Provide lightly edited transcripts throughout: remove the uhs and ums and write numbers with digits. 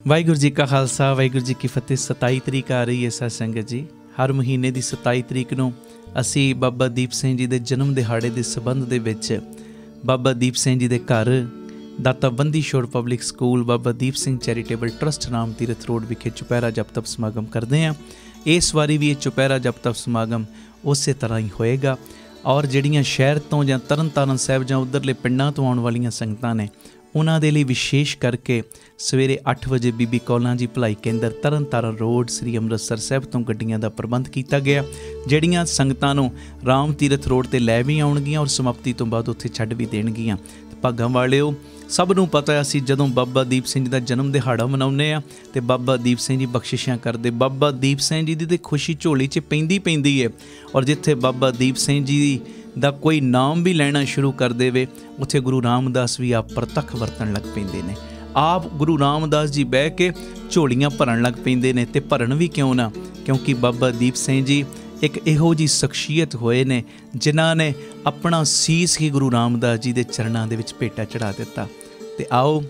वाहिगुरू जी का खालसा वाहिगुरू जी की फतेह। 27 तरीक आ रही है साध संगत जी। हर महीने की 27 तरीक ਨੂੰ ਅਸੀਂ ਬਾਬਾ ਦੀਪ ਸਿੰਘ ਜੀ ਦੇ ਜਨਮ ਦਿਹਾੜੇ ਦੇ ਸੰਬੰਧ ਦੇ ਵਿੱਚ ਬਾਬਾ ਦੀਪ ਸਿੰਘ ਜੀ ਦੇ ਘਰ ਦਾਤਾ Bandi Chhor public school Baba Deep Singh charitable trust ਨਾਮ ਤੀਰਥ ਰੋਡ ਵਿਖੇ ਚੁਪਹਿਰਾ ਜਪ ਤਪ ਸਮਾਗਮ ਕਰਦੇ ਹਾਂ। ਇਸ ਵਾਰੀ ਵੀ ਇਹ ਚੁਪਹਿਰਾ ਜਪ ਤਪ ਸਮਾਗਮ ਉਸੇ ਤਰ੍ਹਾਂ ਹੀ ਹੋਏਗਾ ਔਰ ਜਿਹੜੀਆਂ ਸ਼ਹਿਰ ਤੋਂ ਜਾਂ ਤਰਨ ਤਾਰਨ ਸਾਹਿਬ ਜਾਂ ਉੱਧਰਲੇ ਪਿੰਡਾਂ ਤੋਂ ਆਉਣ ਵਾਲੀਆਂ ਸੰਗਤਾਂ ਨੇ ਉਹਨਾਂ ਦੇ ਲਈ ਵਿਸ਼ੇਸ਼ ਕਰਕੇ ਸਵੇਰੇ 8 ਵਜੇ ਬੀਬੀ ਕੌਲਾਂ ਜੀ ਭਲਾਈ ਕੇਂਦਰ ਤਰਨ ਤਾਰਨ ਰੋਡ ਸ੍ਰੀ ਅੰਮ੍ਰਿਤਸਰ ਸਾਹਿਬ ਤੋਂ ਗੱਡੀਆਂ ਦਾ ਪ੍ਰਬੰਧ ਕੀਤਾ ਗਿਆ, ਜਿਹੜੀਆਂ ਸੰਗਤਾਂ ਨੂੰ ਰਾਮ ਤੀਰਥ ਰੋਡ 'ਤੇ ਲੈ ਵੀ ਆਉਣਗੀਆਂ ਔਰ ਸਮਾਪਤੀ ਤੋਂ ਬਾਅਦ ਉੱਥੇ ਛੱਡ ਵੀ ਦੇਣਗੀਆਂ। ਭਾਗਾਂ ਵਾਲਿਓ, ਸਭ ਨੂੰ ਪਤਾ ਅਸੀਂ ਜਦੋਂ ਬਾਬਾ ਦੀਪ ਸਿੰਘ ਜੀ ਦਾ ਜਨਮ ਦਿਹਾੜਾ ਮਨਾਉਂਦੇ ਹਾਂ ਅਤੇ ਬਾਬਾ ਦੀਪ ਸਿੰਘ ਜੀ ਬਖਸ਼ਿਸ਼ਾਂ ਕਰਦੇ। ਬਾਬਾ ਦੀਪ ਸਿੰਘ ਜੀ ਦੀ ਤਾਂ ਖੁਸ਼ੀ ਝੋਲੀ 'ਚ ਪੈਂਦੀ ਹੈ ਔਰ ਜਿੱਥੇ ਬਾਬਾ ਦੀਪ ਸਿੰਘ ਜੀ ਦਾ ਕੋਈ ਨਾਮ ਵੀ ਲੈਣਾ ਸ਼ੁਰੂ ਕਰ ਦੇਵੇ ਉੱਥੇ ਗੁਰੂ ਰਾਮਦਾਸ ਵੀ ਆਪ ਪ੍ਰਤੱਖ ਵਰਤਣ ਲੱਗ ਪੈਂਦੇ ਨੇ। ਆਪ ਗੁਰੂ ਰਾਮਦਾਸ ਜੀ ਬਹਿ ਕੇ ਝੋਲੀਆਂ ਭਰਨ ਲੱਗ ਪੈਂਦੇ ਨੇ, ਅਤੇ ਭਰਨ ਵੀ ਕਿਉਂ ਨਾ, ਕਿਉਂਕਿ ਬਾਬਾ ਦੀਪ ਸਿੰਘ ਜੀ ਇੱਕ ਇਹੋ ਜਿਹੀ ਸ਼ਖਸੀਅਤ ਹੋਏ ਨੇ ਜਿਨ੍ਹਾਂ ਨੇ ਆਪਣਾ ਸੀਸ ਹੀ ਗੁਰੂ ਰਾਮਦਾਸ ਜੀ ਦੇ ਚਰਨਾਂ ਦੇ ਵਿੱਚ ਭੇਟਾ ਚੜ੍ਹਾ ਦਿੱਤਾ। ਅਤੇ ਆਓ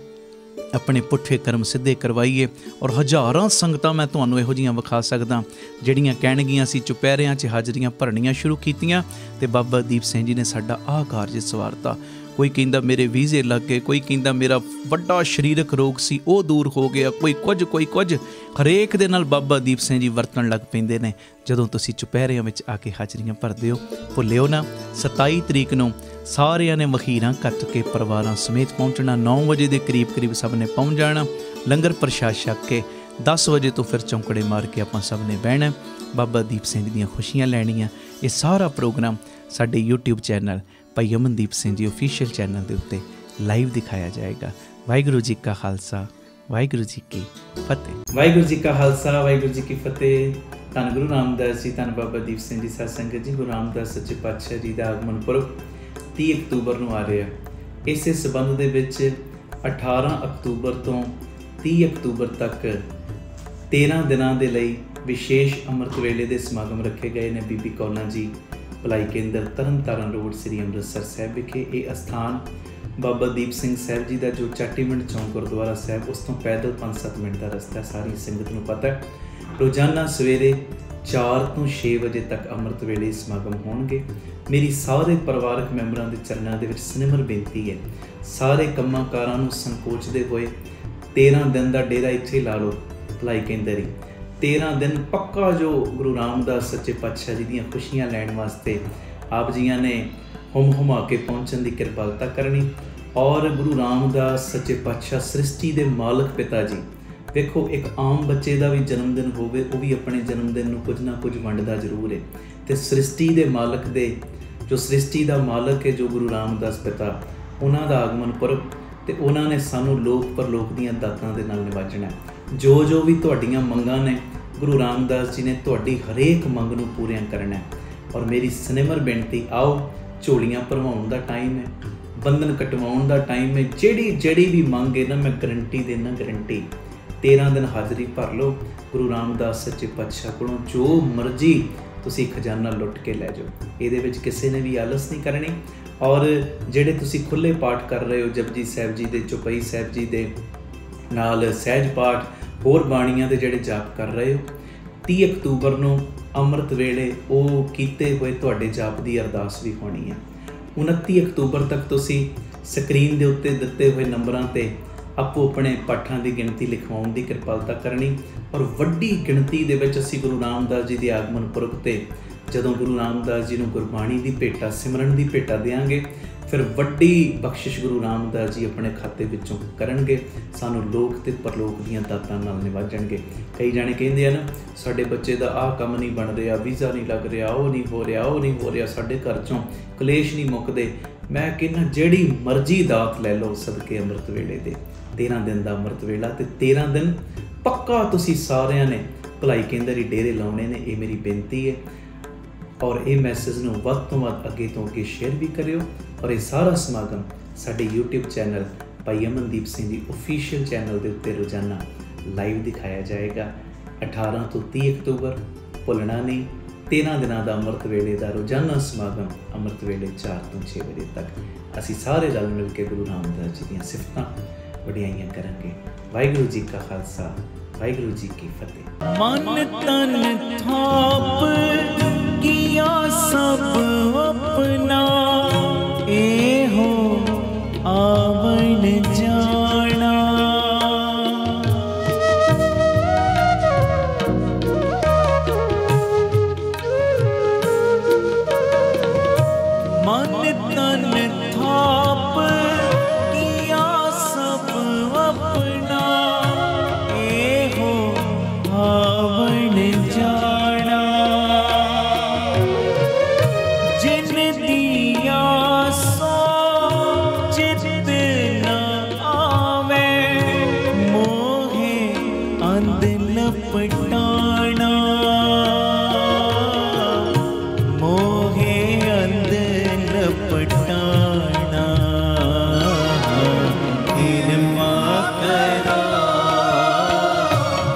ਆਪਣੇ ਪੁੱਠੇ ਕਰਮ ਸਿੱਧੇ ਕਰਵਾਈਏ ਔਰ ਹਜ਼ਾਰਾਂ ਸੰਗਤਾਂ ਮੈਂ ਤੁਹਾਨੂੰ ਇਹੋ ਜਿਹੀਆਂ ਵਿਖਾ ਸਕਦਾ ਜਿਹੜੀਆਂ ਕਹਿਣਗੀਆਂ ਅਸੀਂ ਚੁਪਹਿਰਿਆਂ 'ਚ ਹਾਜ਼ਰੀਆਂ ਭਰਨੀਆਂ ਸ਼ੁਰੂ ਕੀਤੀਆਂ ਅਤੇ ਬਾਬਾ ਦੀਪ ਸਿੰਘ ਜੀ ਨੇ ਸਾਡਾ ਆਹ ਕਾਰਜ ਸਵਾਰਤਾ। ਕੋਈ ਕਹਿੰਦਾ ਮੇਰੇ ਵੀਜ਼ੇ ਲੱਗ ਗਏ, ਕੋਈ ਕਹਿੰਦਾ ਮੇਰਾ ਵੱਡਾ ਸਰੀਰਕ ਰੋਗ ਸੀ ਉਹ ਦੂਰ ਹੋ ਗਿਆ, ਕੋਈ ਕੁਝ ਹਰੇਕ ਦੇ ਨਾਲ ਬਾਬਾ ਦੀਪ ਸਿੰਘ ਜੀ ਵਰਤਣ ਲੱਗ ਪੈਂਦੇ ਨੇ ਜਦੋਂ ਤੁਸੀਂ ਚੁਪਹਿਰਿਆਂ ਵਿੱਚ ਆ ਕੇ ਹਾਜ਼ਰੀਆਂ ਭਰਦੇ ਹੋ। ਭੁੱਲਿਓ ਨਾ 27 ਤਰੀਕ ਨੂੰ ਸਾਰਿਆਂ ਨੇ ਮਖੀਰਾਂ ਕੱਟ ਕੇ ਪਰਿਵਾਰਾਂ ਸਮੇਤ ਪਹੁੰਚਣਾ। 9 ਵਜੇ ਦੇ ਕਰੀਬ ਸਭ ਨੇ ਪਹੁੰਚ ਜਾਣਾ, ਲੰਗਰ ਪ੍ਰਸ਼ਾਦ ਛਕ ਕੇ 10 ਵਜੇ ਤੋਂ ਫਿਰ ਚੌਂਕੜੇ ਮਾਰ ਕੇ ਆਪਾਂ ਸਭ ਨੇ ਬਹਿਣਾ, ਬਾਬਾ ਦੀਪ ਸਿੰਘ ਦੀਆਂ ਖੁਸ਼ੀਆਂ ਲੈਣੀਆਂ। ਇਹ ਸਾਰਾ ਪ੍ਰੋਗਰਾਮ ਸਾਡੇ YouTube ਚੈਨਲ ਭਾਈ ਅਮਨਦੀਪ ਸਿੰਘ ਜੀ ਆਫੀਸ਼ੀਅਲ ਚੈਨਲ ਦੇ ਉੱਤੇ ਲਾਈਵ ਦਿਖਾਇਆ ਜਾਏਗਾ। ਵਾਹਿਗੁਰੂ ਜੀ ਕਾ ਖਾਲਸਾ ਵਾਹਿਗੁਰੂ ਜੀ ਕੀ ਫਤਿਹ। ਵਾਹਿਗੁਰੂ ਜੀ ਕਾ ਖਾਲਸਾ ਵਾਹਿਗੁਰੂ ਜੀ ਕੀ ਫਤਿਹ। ਧੰਨ ਗੁਰੂ ਰਾਮਦਾਸ ਜੀ, ਧੰਨ ਬਾਬਾ ਦੀਪ ਸਿੰਘ ਜੀ। ਸਾਧ ਸੰਗਤ ਜੀ, ਗੁਰੂ ਰਾਮਦਾਸ ਸੱਚੇ ਪਾਤਸ਼ਾਹ ਜੀ ਦਾ ਆਗਮਨ ਪੁਰਬ 30 ਅਕਤੂਬਰ ਨੂੰ ਆ ਰਿਹਾ। ਇਸੇ ਸੰਬੰਧ ਦੇ ਵਿੱਚ 18 ਅਕਤੂਬਰ ਤੋਂ 30 ਅਕਤੂਬਰ ਤੱਕ 13 ਦਿਨਾਂ ਦੇ ਲਈ ਵਿਸ਼ੇਸ਼ ਅੰਮ੍ਰਿਤ ਵੇਲੇ ਦੇ ਸਮਾਗਮ ਰੱਖੇ ਗਏ ਨੇ ਬੀਬੀ ਕੌਲਾਂ ਜੀ ਭਲਾਈ ਕੇਂਦਰ ਤਰਨ ਤਾਰਨ ਰੋਡ ਸ੍ਰੀ ਅੰਮ੍ਰਿਤਸਰ ਸਾਹਿਬ ਵਿਖੇ। ਇਹ ਅਸਥਾਨ ਬਾਬਾ ਦੀਪ ਸਿੰਘ ਸਾਹਿਬ ਜੀ ਦਾ ਜੋ ਚਾਟੀਵਿੰਡ ਚੌਂਕ ਗੁਰਦੁਆਰਾ ਸਾਹਿਬ ਉਸ ਤੋਂ ਪੈਦਲ 5-7 ਮਿੰਟ ਦਾ ਰਸਤਾ, ਸਾਰੀ ਸੰਗਤ ਨੂੰ ਪਤਾ ਹੈ। ਰੋਜ਼ਾਨਾ ਸਵੇਰੇ 4 ਤੋਂ 6 ਵਜੇ ਤੱਕ ਅੰਮ੍ਰਿਤ ਵੇਲੇ ਸਮਾਗਮ ਹੋਣਗੇ। ਮੇਰੀ ਸਾਰੇ ਪਰਿਵਾਰਕ ਮੈਂਬਰਾਂ ਦੇ ਚਰਨਾਂ ਦੇ ਵਿੱਚ ਸਿਨਮਰ ਬੇਨਤੀ ਹੈ, ਸਾਰੇ ਕੰਮਾਂ ਕਾਰਾਂ ਨੂੰ ਸੰਕੋਚਦੇ ਹੋਏ 13 ਦਿਨ ਦਾ ਡੇਰਾ ਇੱਥੇ ਲਾ ਲਓ ਭਲਾਈ ਕੇਂਦਰ ਹੀ। 13 ਦਿਨ ਪੱਕਾ ਜੋ ਗੁਰੂ ਰਾਮਦਾਸ ਸੱਚੇ ਪਾਤਸ਼ਾਹ ਜੀ ਦੀਆਂ ਖੁਸ਼ੀਆਂ ਲੈਣ ਵਾਸਤੇ ਆਪ ਜੀਆਂ ਨੇ ਹੁਮਾ ਕੇ ਪਹੁੰਚਣ ਦੀ ਕਿਰਪਾਲਤਾ ਕਰਨੀ। ਔਰ ਗੁਰੂ ਰਾਮਦਾਸ ਸੱਚੇ ਪਾਤਸ਼ਾਹ ਸ੍ਰਿਸ਼ਟੀ ਦੇ ਮਾਲਕ ਪਿਤਾ ਜੀ, ਵੇਖੋ ਇੱਕ ਆਮ ਬੱਚੇ ਦਾ ਵੀ ਜਨਮ ਦਿਨ ਹੋਵੇ ਉਹ ਵੀ ਆਪਣੇ ਜਨਮ ਦਿਨ ਨੂੰ ਕੁਝ ਨਾ ਕੁਝ ਵੰਡਦਾ ਜ਼ਰੂਰ ਹੈ, ਅਤੇ ਸ੍ਰਿਸ਼ਟੀ ਦੇ ਮਾਲਕ ਦੇ ਜੋ ਸ੍ਰਿਸ਼ਟੀ ਦਾ ਮਾਲਕ ਹੈ ਜੋ ਗੁਰੂ ਰਾਮਦਾਸ ਪਿਤਾ, ਉਹਨਾਂ ਦਾ ਆਗਮਨ ਪੁਰਬ, ਅਤੇ ਉਹਨਾਂ ਨੇ ਸਾਨੂੰ ਲੋਕ ਪਰਲੋਕ ਦੀਆਂ ਦਾਤਾਂ ਦੇ ਨਾਲ ਨਿਵਾਜਣਾ। ਜੋ ਵੀ ਤੁਹਾਡੀਆਂ ਮੰਗਾਂ ਨੇ ਗੁਰੂ ਰਾਮਦਾਸ ਜੀ ਨੇ ਤੁਹਾਡੀ ਹਰੇਕ ਮੰਗ ਨੂੰ ਪੂਰੀਆਂ ਕਰਨਾ। ਔਰ ਮੇਰੀ ਸਿਨੇਮਰ ਬੇਨਤੀ, ਆਓ ਝੋਲੀਆਂ ਭਰਵਾਉਣ ਦਾ ਟਾਈਮ ਹੈ, ਬੰਧਨ ਕਟਵਾਉਣ ਦਾ ਟਾਈਮ ਹੈ। ਜਿਹੜੀ ਵੀ ਮੰਗ ਹੈ ਨਾ, ਮੈਂ ਗਰੰਟੀ ਦੇਣਾ, ਗਰੰਟੀ 13 ਦਿਨ ਹਾਜ਼ਰੀ ਭਰ ਲਓ ਗੁਰੂ ਰਾਮਦਾਸ ਸੱਚੇ ਪਾਤਸ਼ਾਹ ਕੋਲੋਂ, ਜੋ ਮਰਜ਼ੀ ਤੁਸੀਂ ਖਜ਼ਾਨਾ ਲੁੱਟ ਕੇ ਲੈ ਜਾਓ। ਇਹਦੇ ਵਿੱਚ ਕਿਸੇ ਨੇ ਵੀ ਆਲਸ ਨਹੀਂ ਕਰਨੀ। ਔਰ ਜਿਹੜੇ ਤੁਸੀਂ ਖੁੱਲ੍ਹੇ ਪਾਠ ਕਰ ਰਹੇ ਹੋ ਜਪਜੀ ਸਾਹਿਬ ਜੀ ਦੇ, ਚੌਪਈ ਸਾਹਿਬ ਜੀ ਦੇ ਨਾਲ ਸਹਿਜ ਪਾਠ, ਹੋਰ ਬਾਣੀਆਂ ਦੇ ਜਿਹੜੇ ਜਾਪ ਕਰ ਰਹੇ ਹੋ, 30 ਅਕਤੂਬਰ ਨੂੰ ਅੰਮ੍ਰਿਤ ਵੇਲੇ ਉਹ ਕੀਤੇ ਹੋਏ ਤੁਹਾਡੇ ਜਾਪ ਦੀ ਅਰਦਾਸ ਵੀ ਹੋਣੀ ਹੈ। 29 ਅਕਤੂਬਰ ਤੱਕ ਤੁਸੀਂ ਸਕਰੀਨ ਦੇ ਉੱਤੇ ਦਿੱਤੇ ਹੋਏ ਨੰਬਰਾਂ 'ਤੇ ਆਪੋ ਆਪਣੇ ਪਾਠਾਂ ਦੀ ਗਿਣਤੀ ਲਿਖਵਾਉਣ ਦੀ ਕਿਰਪਾਲਤਾ ਕਰਨੀ। ਔਰ ਵੱਡੀ ਗਿਣਤੀ ਦੇ ਵਿੱਚ ਅਸੀਂ ਗੁਰੂ ਰਾਮਦਾਸ ਜੀ ਦੇ ਆਗਮਨ ਪੁਰਬ 'ਤੇ ਜਦੋਂ ਗੁਰੂ ਰਾਮਦਾਸ ਜੀ ਨੂੰ ਗੁਰਬਾਣੀ ਦੀ ਭੇਟਾ, ਸਿਮਰਨ ਦੀ ਭੇਟਾ ਦੇਵਾਂਗੇ, ਫਿਰ ਵੱਡੀ ਬਖਸ਼ਿਸ਼ ਗੁਰੂ ਰਾਮਦਾਸ ਜੀ ਆਪਣੇ ਖਾਤੇ ਵਿੱਚੋਂ ਕਰਨਗੇ, ਸਾਨੂੰ ਲੋਕ ਅਤੇ ਪਰਲੋਕ ਦੀਆਂ ਦਾਤਾਂ ਨਾਲ ਨਿਵਾਜਣਗੇ। ਕਈ ਜਾਣੇ ਕਹਿੰਦੇ ਆ ਨਾ, ਸਾਡੇ ਬੱਚੇ ਦਾ ਆਹ ਕੰਮ ਨਹੀਂ ਬਣ ਰਿਹਾ, ਵੀਜ਼ਾ ਨਹੀਂ ਲੱਗ ਰਿਹਾ, ਉਹ ਨਹੀਂ ਹੋ ਰਿਹਾ, ਸਾਡੇ ਘਰ 'ਚੋਂ ਕਲੇਸ਼ ਨਹੀਂ ਮੁੱਕਦੇ। ਮੈਂ ਕਹਿੰਦਾ ਜਿਹੜੀ ਮਰਜ਼ੀ ਦਾਤ ਲੈ ਲਓ ਸਦਕੇ ਅੰਮ੍ਰਿਤ ਵੇਲੇ ਦੇ। 13 ਦਿਨ ਦਾ ਅੰਮ੍ਰਿਤ ਵੇਲਾ ਅਤੇ 13 ਦਿਨ ਪੱਕਾ ਤੁਸੀਂ ਸਾਰਿਆਂ ਨੇ ਭਲਾਈ ਕੇਂਦਰ ਹੀ ਡੇਰੇ ਲਾਉਣੇ ਨੇ, ਇਹ ਮੇਰੀ ਬੇਨਤੀ ਹੈ। ਔਰ ਇਹ ਮੈਸੇਜ ਨੂੰ ਵੱਧ ਤੋਂ ਵੱਧ ਅੱਗੇ ਤੋਂ ਅੱਗੇ ਸ਼ੇਅਰ ਵੀ ਕਰਿਓ। ਔਰ ਇਹ ਸਾਰਾ ਸਮਾਗਮ ਸਾਡੇ YouTube ਚੈਨਲ ਭਾਈ ਅਮਨਦੀਪ ਸਿੰਘ ਜੀ ਆਫੀਸ਼ੀਅਲ ਚੈਨਲ ਦੇ ਉੱਤੇ ਰੋਜ਼ਾਨਾ ਲਾਈਵ ਦਿਖਾਇਆ ਜਾਏਗਾ। 18 ਤੋਂ 30 ਅਕਤੂਬਰ ਭੁੱਲਣਾ ਨਹੀਂ। 13 ਦਿਨਾਂ ਦਾ ਅੰਮ੍ਰਿਤ ਵੇਲੇ ਦਾ ਰੋਜ਼ਾਨਾ ਸਮਾਗਮ ਅੰਮ੍ਰਿਤ ਵੇਲੇ 4 ਤੋਂ 6 ਵਜੇ ਤੱਕ ਅਸੀਂ ਸਾਰੇ ਰਲ ਮਿਲ ਕੇ ਗੁਰੂ ਰਾਮਦਾਸ ਜੀ ਦੀਆਂ ਸਿਫਤਾਂ वडियाइयां करांगे। वाहिगुरू जी का खालसा, वाहिगुरू जी की फतेह। मन तन थाप किया सब अपना, ए हो आवन जाना। मन तन थाप किया सब अपना, ए हो आवन जाना। जिन दिया सो चित न आवे, मोहे अंध लपटाना। मोहे अंध लपटाना। कृपा करो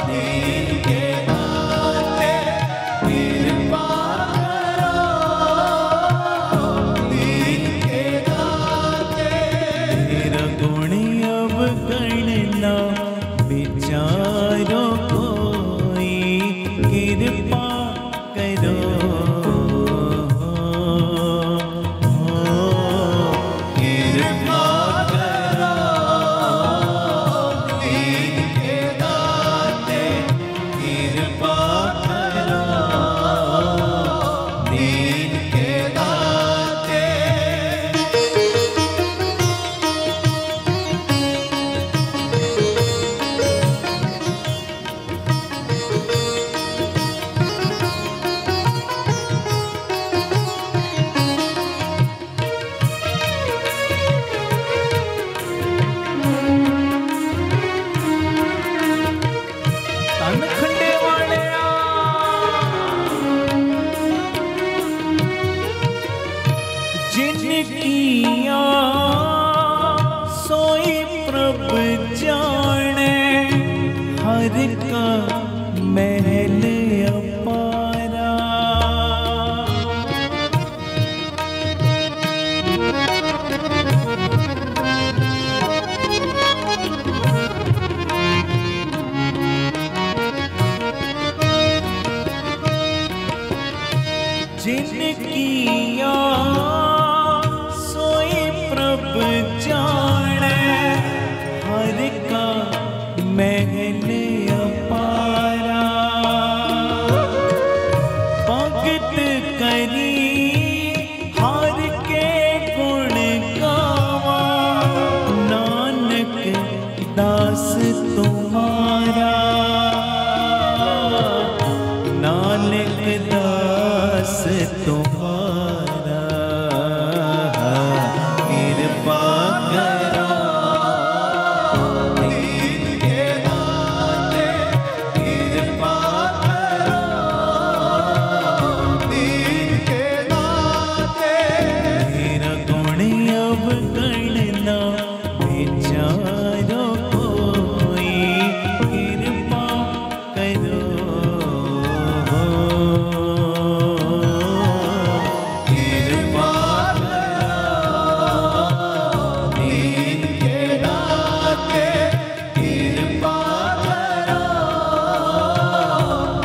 दीन के दाते, कृपा करो दीन के दाते। तेरा गुण अवगणना विचारो कोई, कृपा करो कृपा करो दीन के दाते, कृपा करो दीन के दाते। तन खंडे वालिया जिन किया सोई प्रभ जाने, हर का महल अपारा। जिन किया सोई प्रभ जाने, हर का महल अपारा। भगत करी हर के गुण गावा, नानक दास तुम्हारा। नानक दास तुम्हारा। कृपा करो दीन के दाते, कृपा करो दीन के दाते। तेरा गुण अवगणना विचारो कोई, कृपा करो कृपा करो दीन के दाते, कृपा करो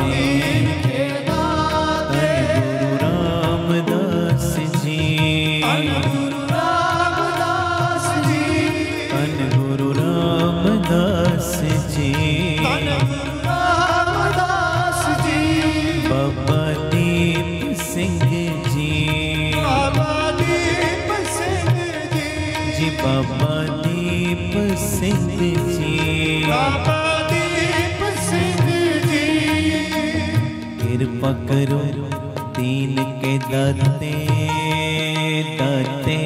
दीन के दाते। गुरु रामदास जी, गुरु रामदास जी, गुरु रामदास जी, गुरु रामदास जी। बाबा दीप सिंह जी, बाबा दीप सिंह जी, जी बाबा दीप सिंह जी, बाबा दीप सिंह जी। कृपा करो दीन के दाते, दाते।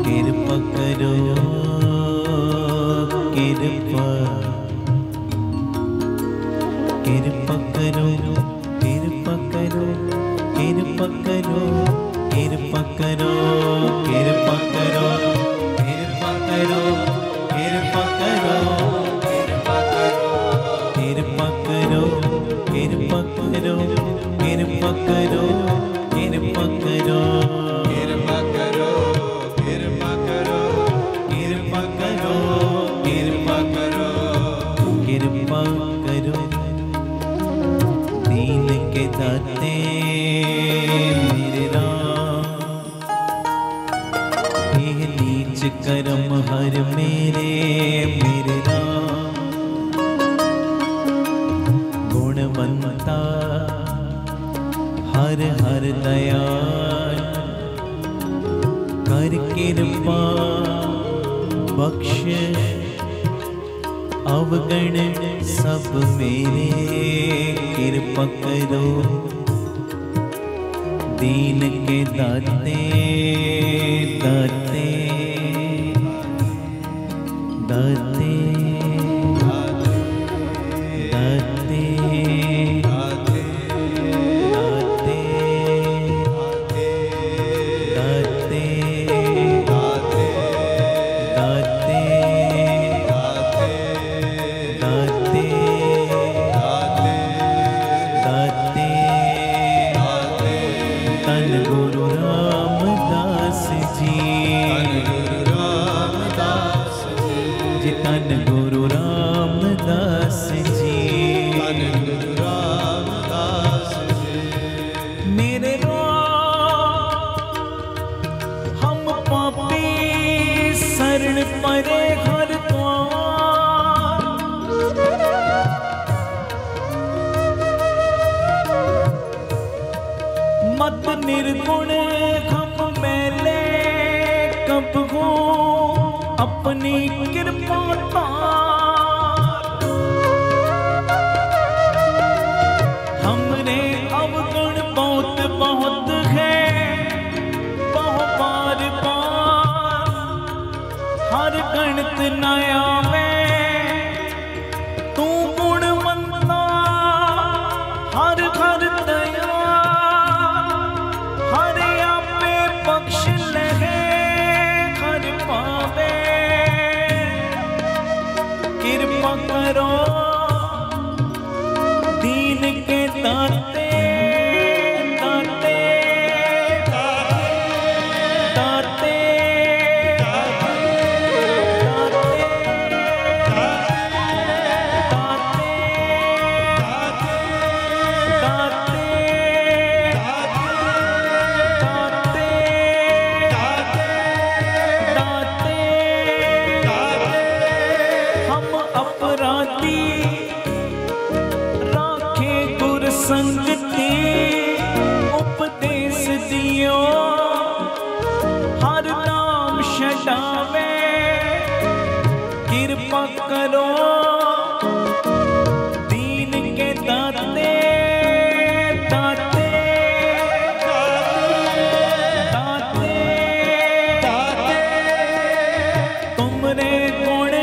कृपा करो कृपा, कृपा करो कृपा करो, कृपा करो कृपा करो, कृपा करो कृपा करो, कृपा करो कृपा करो, कृपा करो कृपा करो, कृपा करो कृपा करो, कृपा करो कृपा करो। मेरे राम गुणवंता हर हर दयाल कर कृपा बख्श अवगण सब मेरे कृपा करो दीन के दाते दाते दाते दाते निर्गुण खम मैले कब हो अपनी कृपा हमरे अवगुण बहुत बहुत है बहु बार बार हर गणित नया में तू गुणवंता हर हर दया करो दीन के दाते दाते दाते संगति उपदेश दियो हर नाम छड़ावे कृपा करो दीन के दाते दाते दाते दाते तुमरे गुण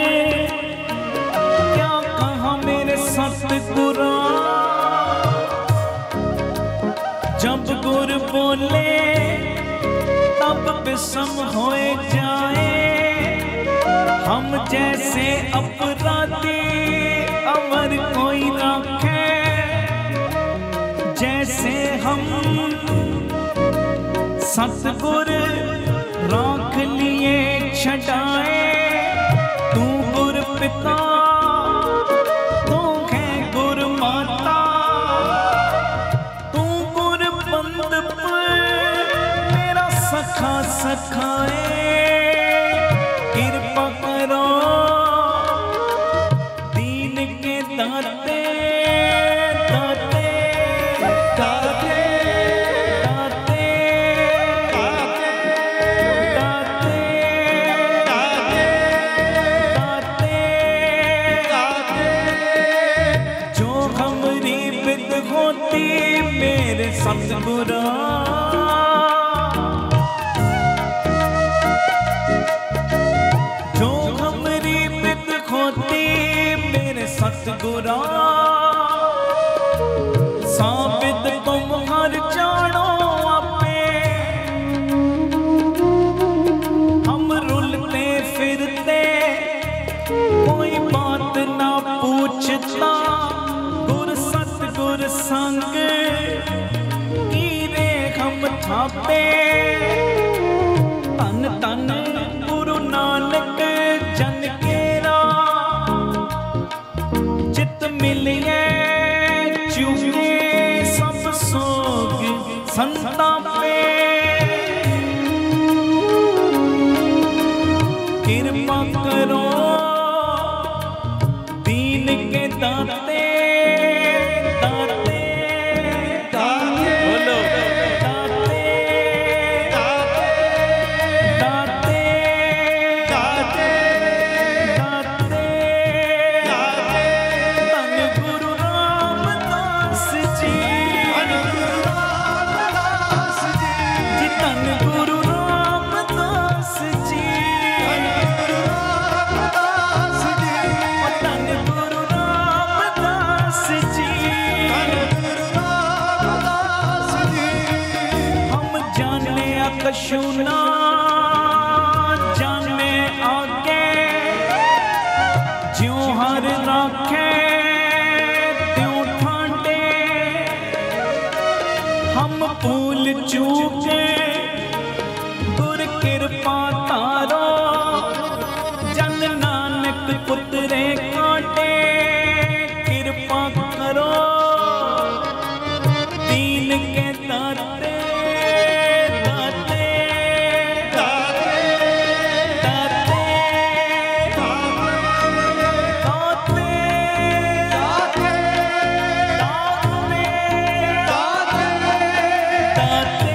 क्या कहा मेरे सतगुरु जब गुर बोले तब विषम होए जाए हम जैसे अपराधी अमर कोई रखे जैसे हम सतगुर राख लिए छटाए तू गुर पिता सखा सखाए कृपा करो दीन के दाते दाते दाते दाते दाते दाते जो हमरी बिद होती मेरे सतगुरु सतगुरा साबित तुम हर जानो आपे हम रुलते फिरते कोई बात ना पूछता गुर सतगुर संग कीरे हम थापे तन तन गुरु नानक जन केरा मिलिए चूके सब सोग संतापे कृपा करो कशु ना जाने आगे, ज्यों हर राखे त्यों ठांडे। हम भूल चूके गुर कृपा तारो, जन नानक पुतरे काटे। कृपा करो दीन के दाते, दाते दाते दाते दाते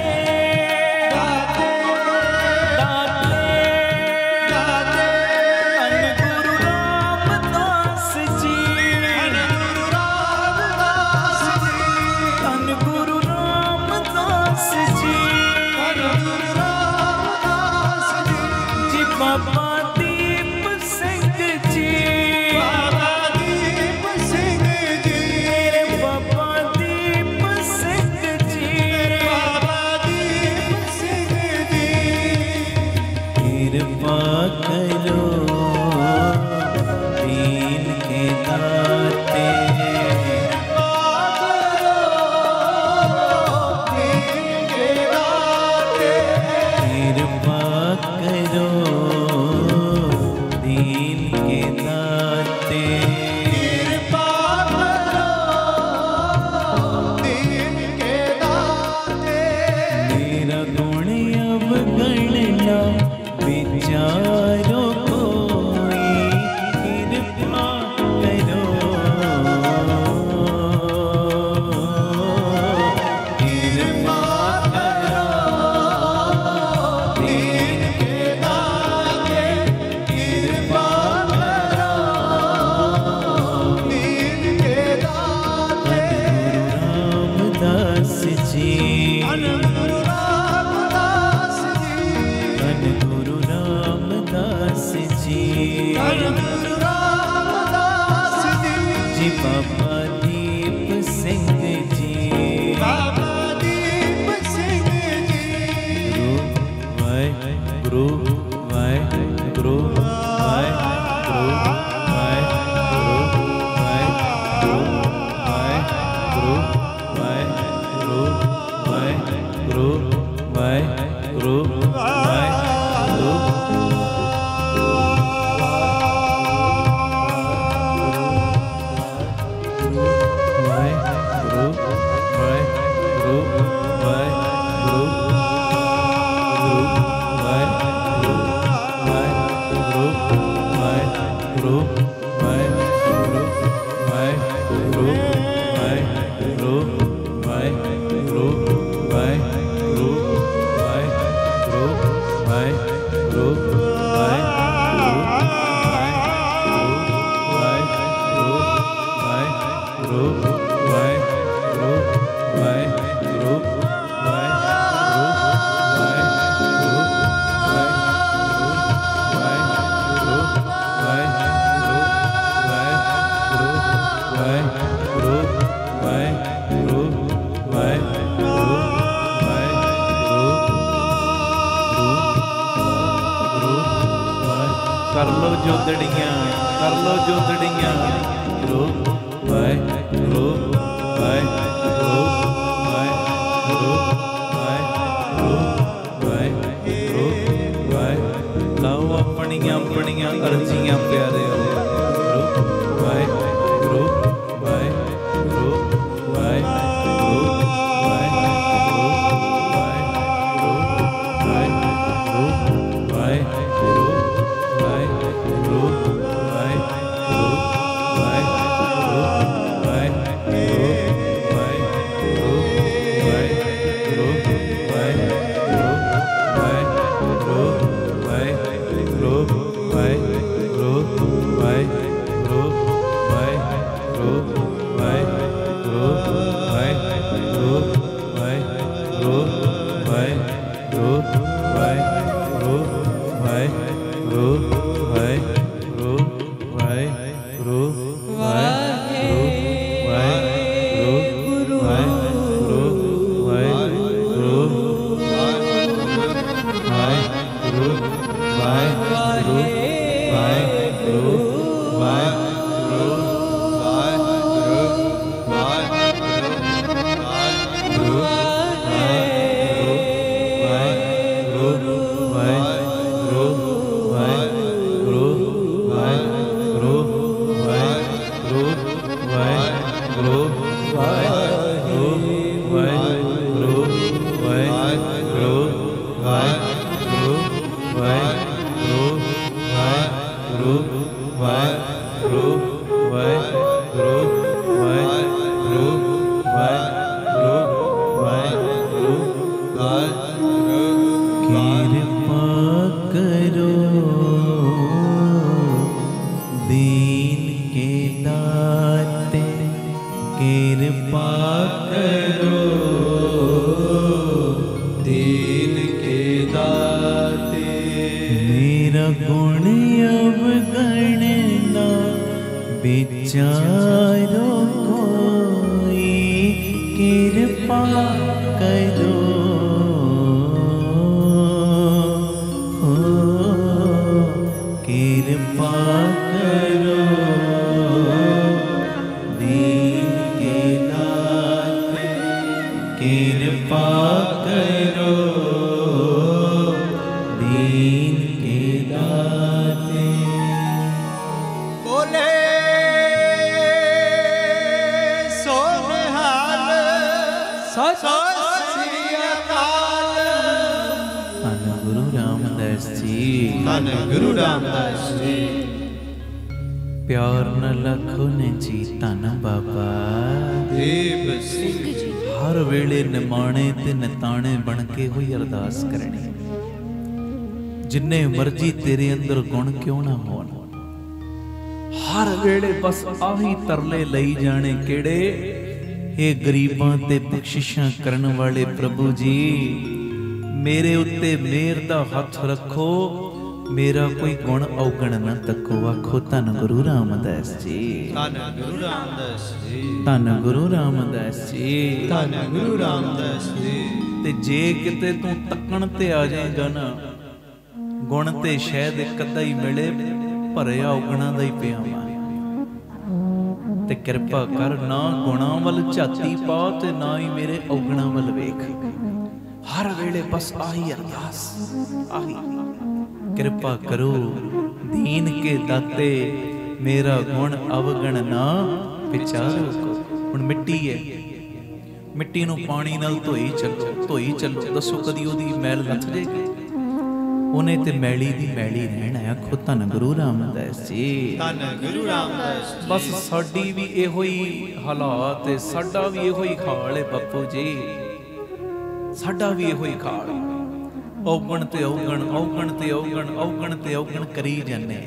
ਵਾਹਿਗੁਰੂ ਵਾਹਿਗੁਰੂ ਵਾਹਿਗੁਰੂ ਵਾਹਿਗੁਰੂ ਵਾਹਿਗੁਰੂ ਕਿਰਪਾ ਕਰੋ ਦੀਨ ਕੇ ਦਾਤੇ ਕਿਰਪਾ ਕਰੋ ਦੀਨ ਕੇ ਦਾਤੇ ਮੇਰਾ ਗੁਣ ਅਵਗਣ ਨਾ ਵਿਚਾਰੋ ਕੋਈ ਕਿਰਪਾ ਕਰੋ ਕਿਰਪਾ ਕਰੋ ਦੀਨ ਕੇ ਦਾਤੇ ਕਿਰਪਾ ਕਰੋ ਦੀਨ ਕੇ ਦਾਤੇ ਬੋਲੇ ਸੋ ਨਿਹਾਲ ਸਤਿ ਸ੍ਰੀ ਅਕਾਲ। ਧੰਨ ਗੁਰੂ ਰਾਮਦਾਸ ਜੀ ਧੰਨ ਗੁਰੂ ਰਾਮਦਾਸ ਜੀ। ਪਿਆਰ ਨ ਲਖੋ ਨੇ ਜੀ ਧੰਨ ਬਾਬਾ ਦੀਪ ਸਿੰਘ ਜੀ। ਹਰ ਵੇਲੇ ਨਿਮਾਣੇ ਤੇ ਨਿਤਾਣੇ ਬਣ ਕੇ ਹੋਈ ਅਰਦਾਸ ਕਰਨੀ। ਜਿੰਨੇ ਮਰਜੀ ਤੇਰੇ ਅੰਦਰ ਗੁਣ ਕਿਉਂ ਨਾ ਹੋਣ, ਹਰ ਵੇਲੇ ਬਸ ਆਹੀ ਤਰਲੇ ਲਈ ਜਾਣੇ ਕਿਹੜੇ, ਇਹ ਗਰੀਬਾਂ ਤੇ ਬਖਸ਼ਿਸ਼ਾਂ ਕਰਨ ਵਾਲੇ ਪ੍ਰਭੂ ਜੀ ਮੇਰੇ ਉੱਤੇ ਮਿਹਰ ਦਾ ਹੱਥ ਰੱਖੋ, ਮੇਰਾ ਕੋਈ ਗੁਣ ਔਗਣ ਨਾ ਤੱਕੋ। ਆਖੋ ਧੰਨ ਗੁਰੂ ਰਾਮਦਾਸ ਜੀ ਧੰਨ ਗੁਰੂ ਰਾਮਦਾਸ ਜੀ ਧੰਨ ਗੁਰੂ ਰਾਮਦਾਸ ਜੀ ਧੰਨ ਗੁਰੂ ਰਾਮਦਾਸ ਜੀ। ਤੇ ਜੇ ਕਿਤੇ ਤੂੰ ਤੱਕਣ ਤੇ ਆ ਜਾਏਗਾ ਨਾ, ਗੁਣ ਤੇ ਸ਼ਾਇਦ ਇੱਕ ਅੱਧਾ ਹੀ ਮਿਲੇ, ਭਰਿਆ ਔਗਣਾ ਦਾ ਹੀ ਪਿਆ ਵਾ। ਤੇ ਕਿਰਪਾ ਕਰ ਨਾ ਗੁਣਾਂ ਵੱਲ ਝਾਤੀ ਪਾ ਤੇ ਨਾ ਹੀ ਮੇਰੇ ਔਗਣਾ ਵੱਲ ਵੇਖ। ਹਰ ਵੇਲੇ ਬਸ ਆਹੀ ਅਰਦਾਸ, ਆਹੀ ਕਿਰਪਾ ਕਰੋ ਦੀਨ ਕੇ ਦਾਤੇ ਮੇਰਾ ਗੁਣ ਅਵਗਣ ਨਾ ਵਿਚਾਰੋ। ਹੁਣ ਮਿੱਟੀ ਹੈ, ਮਿੱਟੀ ਨੂੰ ਪਾਣੀ ਨਾਲ ਧੋਈ ਚੱਲੋ, ਧੋਈ ਚੱਲੋ, ਦੱਸੋ ਕਦੀ ਉਹਦੀ ਮੈਲ ਲੱਥ ਜਾਏਗੀ? ਉਹਨੇ ਤੇ ਮੈਲੀ ਦੀ ਮੈਲੀ ਰਹਿਣਾ। ਆਖੋ ਧੰਨ ਗੁਰੂ ਰਾਮਦਾਸ ਜੀ ਧੰਨ ਗੁਰੂ ਰਾਮਦਾਸ ਜੀ। ਬਸ ਸਾਡੀ ਵੀ ਇਹੋ ਹੀ ਹਾਲਾਤ ਹੈ, ਸਾਡਾ ਵੀ ਇਹੋ ਹੀ ਖਾਲ ਹੈ ਬਾਪੂ ਜੀ, ਸਾਡਾ ਵੀ ਇਹੋ ਹੀ ਖਾਲ। ਔਗਣ ਤੇ ਔਗਣ, ਔਗਣ ਤੇ ਔਗਣ, ਔਗਣ ਤੇ ਔਗਣ ਕਰੀ ਜਾਂਦੇ ਆ।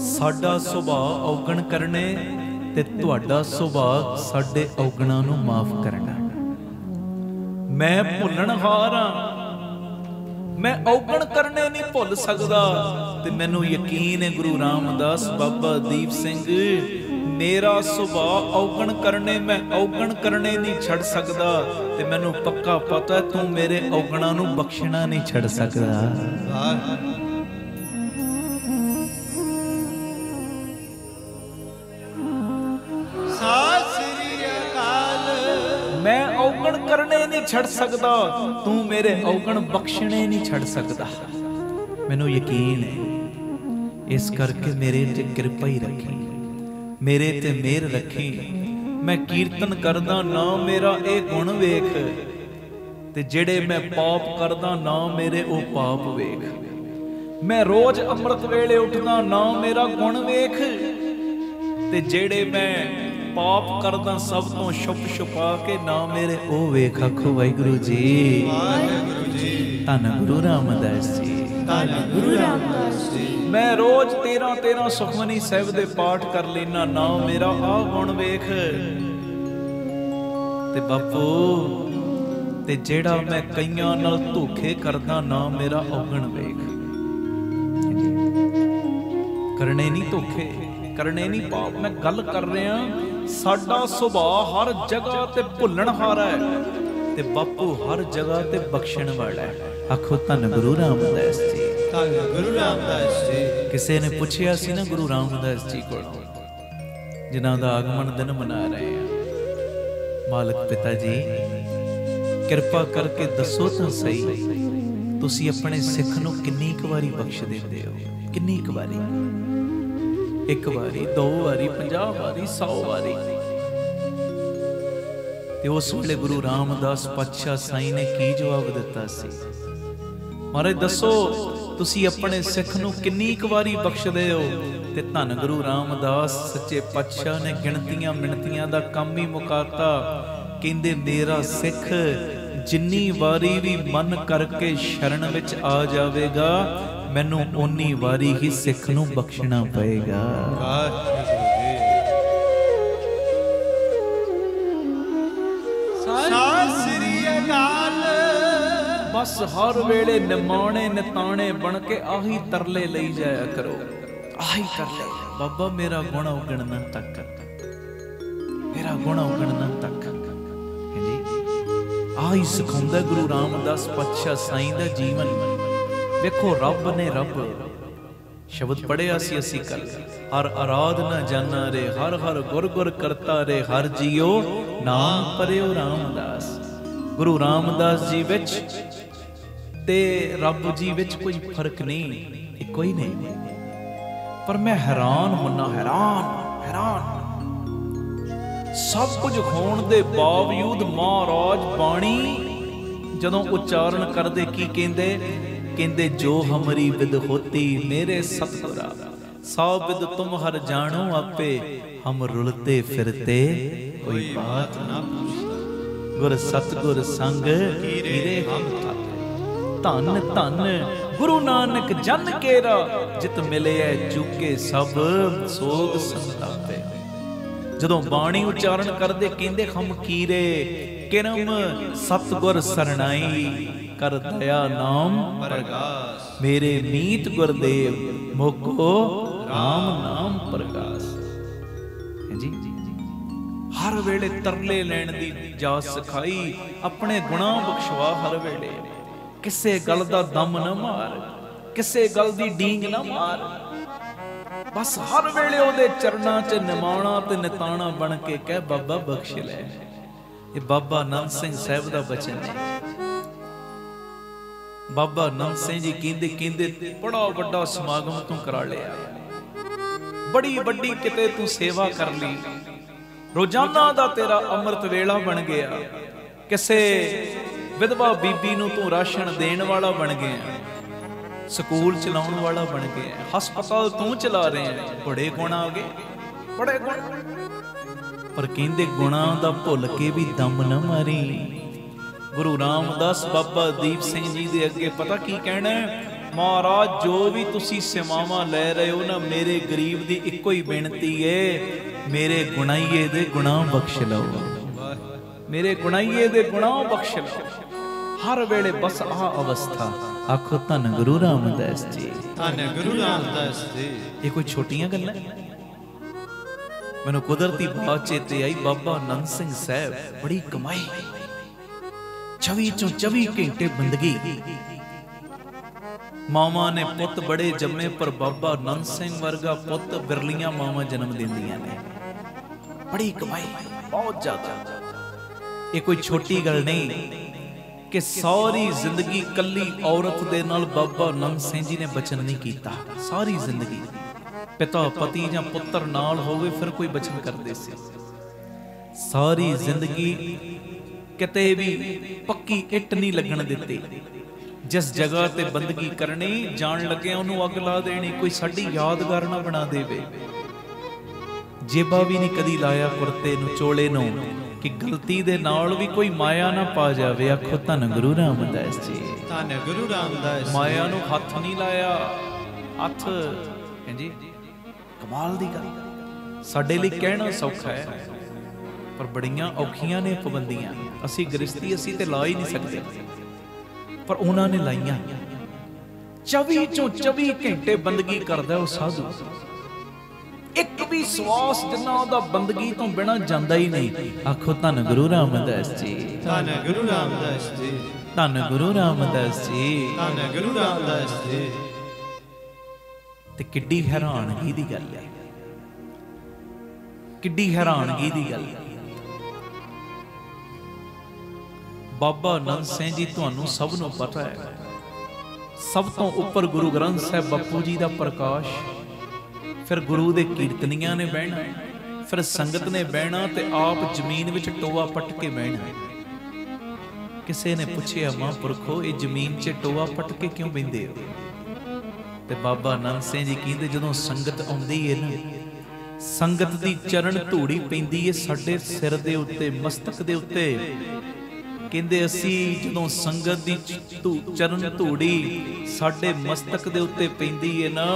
ਸਾਡਾ ਸੁਭਾਅ ਔਗਣ ਕਰਨੇ ਤੇ ਤੁਹਾਡਾ ਸੁਭਾਅ ਸਾਡੇ ਔਗਣਾਂ ਨੂੰ ਮਾਫ ਕਰਨਾ। ਮੈਂ ਭੁੱਲਣਹਾਰ ਹਾਂ, ਮੈਂ ਔਗਣ ਕਰਨੇ ਨਹੀਂ ਭੁੱਲ ਸਕਦਾ, ਤੇ ਮੈਨੂੰ ਯਕੀਨ ਹੈ ਗੁਰੂ ਰਾਮਦਾਸ ਬਾਬਾ ਦੀਪ ਸਿੰਘ ਮੇਰਾ ਸੁਭਾਅ ਔਗਣ ਕਰਨੇ, ਮੈਂ ਔਗਣ ਕਰਨੇ ਨਹੀਂ ਛੱਡ ਸਕਦਾ, ਤੇ ਮੈਨੂੰ ਪੱਕਾ ਪਤਾ ਹੈ ਤੂੰ ਮੇਰੇ ਔਗਣਾਂ ਨੂੰ ਬਖਸ਼ਣਾ ਨਹੀਂ ਛੱਡ ਸਕਦਾ। ਸਤਿ ਸ੍ਰੀ ਅਕਾਲ। ਮੈਂ ਔਗਣ ਕਰਨੇ ਨਹੀਂ ਛੱਡ ਸਕਦਾ, ਤੂੰ ਮੇਰੇ ਔਗਣ ਬਖਸ਼ਣੇ ਨਹੀਂ ਛੱਡ ਸਕਦਾ। ਮੈਨੂੰ ਯਕੀਨ ਹੈ, ਇਸ ਕਰਕੇ ਮੇਰੇ ਤੇ ਕਿਰਪਾ ਹੀ ਰੱਖੀ, ਮੇਰੇ ਤੇ ਮਿਹਰ ਰੱਖੀ। ਮੈਂ ਕੀਰਤਨ ਕਰਦਾ ਨਾ ਮੇਰਾ ਇਹ ਗੁਣ ਵੇਖ, ਤੇ ਜਿਹੜੇ ਮੈਂ ਪਾਪ ਕਰਦਾ ਨਾ ਮੇਰੇ ਉਹ ਪਾਪ ਵੇਖ। ਮੈਂ ਰੋਜ਼ ਅੰਮ੍ਰਿਤ ਵੇਲੇ ਉੱਠਦਾ ਨਾ ਮੇਰਾ ਗੁਣ ਵੇਖ, ਤੇ ਜਿਹੜੇ ਮੈਂ ਪਾਪ ਕਰਦਾ ਸਭ ਤੋਂ ਛੁਪ ਛੁਪਾ ਕੇ ਨਾ ਮੇਰੇ ਉਹ ਵੇਖ। ਆਖੋ ਵਾਹਿਗੁਰੂ ਜੀ ਵਾਹਿਗੁਰੂ ਜੀ। ਧੰਨ ਗੁਰੂ ਰਾਮਦਾਸ ਜੀ ਧੰਨ ਗੁਰੂ ਰਾਮਦਾਸ ਜੀ। ਮੈਂ ਰੋਜ਼ 13 ਸੁਖਮਨੀ ਸਾਹਿਬ ਦੇ ਪਾਠ ਕਰ ਲੈਣਾ ਨਾ ਮੇਰਾ ਆਹ ਗੁਣ ਵੇਖ। ਤੇ ਬਾਪੂ ਤੇ ਜਿਹੜਾ ਮੈਂ ਕਈਆਂ ਨਾਲ ਧੋਖੇ ਕਰਦਾ ਨਾ ਮੇਰਾ ਔਗਣ ਵੇਖ। ਕਰਨੇ ਨਹੀਂ ਧੋਖੇ, ਕਰਨੇ ਨਹੀਂ ਪਾਪ, ਮੈਂ ਗੱਲ ਕਰ ਰਿਹਾ ਸਾਡਾ ਸੁਭਾਅ ਹਰ ਜਗ੍ਹਾ ਤੇ ਭੁੱਲਣਹਾਰਾ ਹੈ, ਤੇ ਬਾਪੂ ਹਰ ਜਗ੍ਹਾ ਤੇ ਬਖਸ਼ਣ ਵਾਲਾ ਹੈ। ਆਖੋ ਧੰਨ ਗੁਰੂ ਰਾਮਦਾਸ ਜੀ ਧੰਨ ਗੁਰੂ ਰਾਮਦਾਸ ਜੀ। ਕਿਸੇ ਨੇ ਪੁੱਛਿਆ ਸੀ ਨਾ ਗੁਰੂ ਰਾਮਦਾਸ ਜੀ ਕੋਲੋਂ, ਜਿਨ੍ਹਾਂ ਦਾ ਆਗਮਨ ਦਿਨ ਮਨਾ ਰਹੇ ਆ, ਮਾਲਕ ਪਿਤਾ ਜੀ ਕਿਰਪਾ ਕਰਕੇ ਦੱਸੋ ਤਾਂ ਸਹੀ, ਤੁਸੀਂ ਆਪਣੇ ਸਿੱਖ ਨੂੰ ਕਿੰਨੀ ਕੁ ਵਾਰੀ ਬਖਸ਼ ਦਿੰਦੇ ਹੋ? ਕਿੰਨੀ ਕੁ ਵਾਰੀ? 1 ਵਾਰੀ, 2 ਵਾਰੀ, 50 ਵਾਰੀ, 100 ਵਾਰੀ? ਤੇ ਉਸ ਵੇਲੇ ਗੁਰੂ ਰਾਮਦਾਸ ਪਾਤਸ਼ਾਹ ਸਾਈਂ ਨੇ ਕੀ ਜਵਾਬ ਦਿੱਤਾ ਸੀ? ਮਹਾਰਾਜ ਦੱਸੋ ਤੁਸੀਂ ਆਪਣੇ ਸਿੱਖ ਨੂੰ ਕਿੰਨੀ ਕੁ ਵਾਰੀ ਬਖਸ਼ਦੇ ਹੋ। ਤੇ ਧੰਨ ਗੁਰੂ ਰਾਮਦਾਸ ਸੱਚੇ ਪਾਤਸ਼ਾਹ ਨੇ ਗਿਣਤੀਆਂ ਮਿਣਤੀਆਂ ਦਾ ਕੰਮ ਹੀ ਮੁਕਾਤਾ। ਕਹਿੰਦੇ ਮੇਰਾ ਸਿੱਖ ਜਿੰਨੀ ਵਾਰੀ ਵੀ ਮਨ ਕਰਕੇ ਸ਼ਰਨ ਵਿੱਚ ਆ ਜਾਵੇਗਾ, ਮੈਨੂੰ ਓਨੀ ਵਾਰੀ ਹੀ ਸਿੱਖ ਨੂੰ ਬਖਸ਼ਣਾ ਪਏਗਾ। ਸਤਿ ਸ੍ਰੀ ਅਕਾਲ। ਬਸ ਹਰ ਵੇਲੇ ਨਿਮਾਣੇ ਨਿਤਾਣੇ ਬਣ ਕੇ ਆਹੀ ਤਰਲੇ ਲਈ ਜਾਇਆ ਕਰੋ, ਆਹੀ ਤਰਲੇ। ਬਾਬਾ ਮੇਰਾ ਗੁਣ ਉਗਣ ਨਾ ਤੱਕ, ਮੇਰਾ ਗੁਣ ਉਗਣ ਨਾ ਤੱਕ। ਆਹੀ ਸਿਖਾਉਂਦਾ ਗੁਰੂ ਰਾਮਦਾਸ ਪਾਤਸ਼ਾਹ ਸਾਈਂ ਦਾ ਜੀਵਨ। ਵੇਖੋ ਰੱਬ ਨੇ ਰੱਬ ਸ਼ਬਦ ਪੜਿਆ ਸੀ ਅਸੀਂ ਕੱਲ, ਹਰ ਆਰਾਧਨਾ ਜਾਨਾ ਰੇ, ਹਰ ਹਰ ਗੁਰ ਗੁਰ ਕਰਤਾ ਰੇ, ਹਰ ਜੀਓ ਨਾਮ ਪਰਿਓ ਰਾਮਦਾਸ। ਗੁਰੂ ਰਾਮਦਾਸ ਜੀ ਵਿੱਚ ਤੇ ਰੱਬ ਜੀ ਵਿੱਚ ਕੋਈ ਫਰਕ ਨਹੀਂ, ਇੱਕੋ ਹੀ ਨੇ। ਪਰ ਮੈਂ ਹੈਰਾਨ ਹੁੰਨਾ, ਹੈਰਾਨ ਸਭ ਕੁਝ ਹੋਣ ਦੇ ਬਾਵਜੂਦ ਮਹਾਰਾਜ ਬਾਣੀ ਜਦੋਂ ਉਚਾਰਨ ਕਰਦੇ ਕੀ ਕਹਿੰਦੇ? ਕਹਿੰਦੇ ਜੋ ਹਮਰੀ ਵਿਦ ਹੋਤੀ ਮੇਰੇ ਸਤਿਗੁਰਾ, ਸਭ ਵਿਦ ਤੁਮ ਹਰ ਜਾਣੋ ਆਪੇ, ਹਮ ਰੁਲਤੇ ਫਿਰਤੇ ਕੋਈ ਬਾਤ ਨਾ ਪੁੱਛ, ਗੁਰ ਸਤਿਗੁਰ ਸੰਗ ਕੀਰੇ ਹਮ ਥਾਪੇ। ਧੰਨ ਧੰਨ ਗੁਰੂ ਨਾਨਕ ਜਨ ਕੇਰਾ, ਜਿਤ ਮਿਲਿਆ ਚੁੱਕੇ ਸਭ ਸੋਗ ਸੰਤਾਪੇ। ਜਦੋਂ ਬਾਣੀ ਉਚਾਰਨ ਕਰਦੇ ਕਹਿੰਦੇ ਹਮ ਕੀਰੇ ਕਿਰਮ ਸਤਿਗੁਰ ਸਰਣਾਈ, ਕਰ ਦਇਆ ਨਾਮ ਪ੍ਰਗਾਸ, ਮੇਰੇ ਮੀਤ ਗੁਰਦੇਵ ਮੋਕੋ ਰਾਮ ਨਾਮ ਪ੍ਰਗਾਸ। ਜੀ ਹਰ ਵੇਲੇ ਤਰਲੇ ਲੈਣ ਦੀ ਜਾਚ ਸਿਖਾਈ, ਆਪਣੇ ਗੁਨਾਹ ਬਖਸ਼ਵਾ ਹਰ ਵੇਲੇ। ਕਿਸੇ ਗੱਲ ਦਾ ਦਮ ਨਾ ਮਾਰ, ਕਿਸੇ ਗੱਲ ਦੀ ਡੀਂਗ ਨਾ ਮਾਰ, ਬਸ ਹਰ ਵੇਲੇ ਉਹਦੇ ਚਰਨਾਂ 'ਚ ਨਿਮਾਣਾ ਤੇ ਨਿਤਾਣਾ ਬਣ ਕੇ ਕਹਿ ਬਾਬਾ ਬਖਸ਼ ਲੈ। ਇਹ ਬਾਬਾ ਨੰਦ ਸਿੰਘ ਸਾਹਿਬ ਦਾ ਬਚਨ ਹੈ। ਬਾਬਾ ਨੰਦ ਸਿੰਘ ਜੀ ਕਹਿੰਦੇ ਬੜਾ ਵੱਡਾ ਸਮਾਗਮ ਤੂੰ ਕਰਾ ਲਿਆ, ਬੜੀ ਵੱਡੀ ਕਿਤੇ ਤੂੰ ਸੇਵਾ ਕਰ ਲਈ, ਰੋਜ਼ਾਨਾ ਦਾ ਤੇਰਾ ਅੰਮ੍ਰਿਤ ਵੇਲਾ ਬਣ ਗਿਆ, ਕਿਸੇ ਵਿਧਵਾ ਬੀਬੀ ਨੂੰ ਤੂੰ ਰਾਸ਼ਨ ਦੇਣ ਵਾਲਾ ਬਣ ਗਿਆ, ਸਕੂਲ ਚਲਾਉਣ ਵਾਲਾ ਬਣ ਗਿਆ, ਹਸਪਤਾਲ ਤੂੰ ਚਲਾ ਰਿਹਾ। ਬੜੇ ਗੁਣ ਆ ਗਏ, ਬੜੇ ਗੁਣ। ਪਰ ਕਹਿੰਦੇ ਗੁਣਾਂ ਦਾ ਭੁੱਲ ਕੇ ਵੀ ਦਮ ਨਾ ਮਾਰੀ। ਗੁਰੂ ਰਾਮਦਾਸ ਬਾਬਾ ਦੀਪ ਸਿੰਘ ਜੀ ਦੇ ਅੱਗੇ ਪਤਾ ਕੀ ਕਹਿਣਾ? ਮਹਾਰਾਜ ਜੋ ਵੀ ਤੁਸੀਂ ਸੇਵਾਵਾਂ ਲੈ ਰਹੇ ਹੋ ਨਾ, ਮੇਰੇ ਗਰੀਬ ਦੀ ਇੱਕੋ ਹੀ ਬੇਨਤੀ ਏ, ਮੇਰੇ ਗੁਣਾਈਏ ਦੇ ਗੁਨਾਹ ਬਖਸ਼ ਲਓ, ਮੇਰੇ ਗੁਣਾਈਏ ਦੇ ਗੁਨਾਹ ਬਖਸ਼ ਲਓ। ਹਰ ਵੇਲੇ ਬਸ ਆਹ ਅਵਸਥਾ। ਆਖੋ ਧੰਨ ਗੁਰੂ ਰਾਮਦਾਸ ਜੀ, ਧੰਨ ਗੁਰੂ ਰਾਮਦਾਸ ਜੀ। ਇਹ ਕੋਈ ਛੋਟੀਆਂ ਗੱਲਾਂ? ਮੈਨੂੰ ਕੁਦਰਤੀ ਬਾਤ ਚੇਤੇ ਆਈ, ਬਾਬਾ ਨੰਦ ਸਿੰਘ ਸਾਹਿਬ ਬੜੀ ਕਮਾਈ, 24 ਚੋਂ 24 ਘੰਟੇ ਬੰਦਗੀ। ਮਾਵਾਂ ਨੇ ਪੁੱਤ ਬੜੇ ਜੰਮੇ, ਪਰ ਬਾਬਾ ਨੰਦ ਸਿੰਘ ਵਰਗਾ ਪੁੱਤ ਬਿਰਲੀਆਂ ਮਾਵਾਂ ਜਨਮ ਦਿੰਦੀਆਂ ਨੇ। ਬੜੀ ਕਮਾਈ, ਬਹੁਤ ਜ਼ਿਆਦਾ। ਇਹ ਕੋਈ ਛੋਟੀ ਗੱਲ ਨਹੀਂ ਕਿ ਸਾਰੀ ਜ਼ਿੰਦਗੀ ਕੱਲੀ ਔਰਤ ਦੇ ਨਾਲ ਬਾਬਾ ਨੰਦ ਸਿੰਘ ਜੀ ਨੇ ਬਚਨ ਨਹੀਂ ਕੀਤਾ। ਸਾਰੀ ਜ਼ਿੰਦਗੀ ਪਿਤਾ ਪਤੀ ਜਾਂ ਪੁੱਤਰ ਨਾਲ ਹੋਵੇ ਫਿਰ ਕੋਈ ਬਚਨ ਕਰਦੇ ਸੀ। ਸਾਰੀ ਜ਼ਿੰਦਗੀ ਕਿਤੇ ਵੀ ਪੱਕੀ ਇੱਟ ਨਹੀਂ ਲੱਗਣ ਦਿੱਤੀ। ਜਿਸ ਜਗ੍ਹਾ ਤੇ ਬੰਦਗੀ ਕਰਨੀ, ਜਾਣ ਲੱਗਿਆ ਉਹਨੂੰ ਅੱਗ ਲਾ ਦੇਣੀ, ਕੋਈ ਸਾਡੀ ਯਾਦਗਾਰ ਨਾ ਬਣਾ ਦੇਵੇ। ਜੇਬਾ ਵੀ ਨਹੀਂ ਕਦੀ ਲਾਇਆ ਕੁਰਤੇ ਨੂੰ, ਚੋਲੇ ਨੂੰ, ਕਿ ਗਲਤੀ ਦੇ ਨਾਲ ਵੀ ਕੋਈ ਮਾਇਆ ਨਾ ਪਾ ਜਾਵੇ। ਆਖੋ ਧੰਨ ਗੁਰੂ ਰਾਮਦਾਸ ਜੀ, ਧੰਨ ਗੁਰੂ ਰਾਮਦਾਸ। ਮਾਇਆ ਨੂੰ ਹੱਥ ਨਹੀਂ ਲਾਇਆ। ਹੱਥ ਹਾਂਜੀ ਕਮਾਲ ਦੀ ਗੱਲ। ਸਾਡੇ ਲਈ ਕਹਿਣਾ ਸੌਖਾ ਹੈ, ਪਰ ਬੜੀਆਂ ਔਖੀਆਂ ਨੇ ਪਾਬੰਦੀਆਂ। ਅਸੀਂ ਗ੍ਰਸਤੀ ਅਸੀਂ ਤੇ ਲਾ ਹੀ ਨਹੀਂ ਸਕਦੇ, ਪਰ ਉਹਨਾਂ ਨੇ ਲਾਈਆਂ। 24 ਚੋਂ 24 ਘੰਟੇ ਬੰਦਗੀ ਕਰਦਾ ਉਹ ਸਾਧੂ। ਇੱਕ ਵੀ ਸਵਾਸ ਜਿੰਨਾ ਉਹਦਾ ਬੰਦਗੀ ਤੋਂ ਬਿਨਾਂ ਜਾਂਦਾ ਹੀ ਨਹੀਂ। ਆਖੋ ਧੰਨ ਗੁਰੂ ਰਾਮਦਾਸ ਜੀ, ਧੰਨ ਗੁਰੂ ਰਾਮਦਾਸ ਜੀ, ਧੰਨ ਗੁਰੂ ਰਾਮਦਾਸ ਜੀ, ਧੰਨ ਗੁਰੂ ਰਾਮਦਾਸ ਜੀ। ਤੇ ਕਿੱਡੀ ਹੈਰਾਨਗੀ ਦੀ ਗੱਲ ਹੈ, ਕਿੱਡੀ ਹੈਰਾਨਗੀ ਦੀ ਗੱਲ ਹੈ। ਬਾਬਾ ਨੰਦ ਸਿੰਘ ਜੀ ਤੁਹਾਨੂੰ ਸਭ ਨੂੰ ਪਤਾ ਹੈ, ਸਭ ਤੋਂ ਉੱਪਰ ਗੁਰੂ ਗ੍ਰੰਥ ਸਾਹਿਬ ਬਾਪੂ ਜੀ ਦਾ ਪ੍ਰਕਾਸ਼, ਫਿਰ ਗੁਰੂ ਦੇ ਕੀਰਤਨੀਆਂ ਨੇ ਬਹਿਣਾ, ਫਿਰ ਸੰਗਤ ਨੇ ਬਹਿਣਾ, ਤੇ ਆਪ ਜ਼ਮੀਨ ਵਿੱਚ ਟੋਆ ਪੱਟ ਕੇ ਬਹਿਣਾ। ਕਿਸੇ ਨੇ ਪੁੱਛਿਆ, ਮਹਾਂਪੁਰਖੋ ਇਹ ਜ਼ਮੀਨ 'ਚ ਟੋਆ ਪੱਟ ਕੇ ਕਿਉਂ ਬਹਿੰਦੇ ਹੋ? ते बाबा नंद सिंह जी कहते जदों संगत आउंदी है ना, संगत दी चरण धूड़ी पैंदी है साडे सिर दे उत्ते, मस्तक दे उत्ते। कहंदे असी जदों संगत दी चरण धूड़ी साडे मस्तक दे उत्ते पैंदी है ना,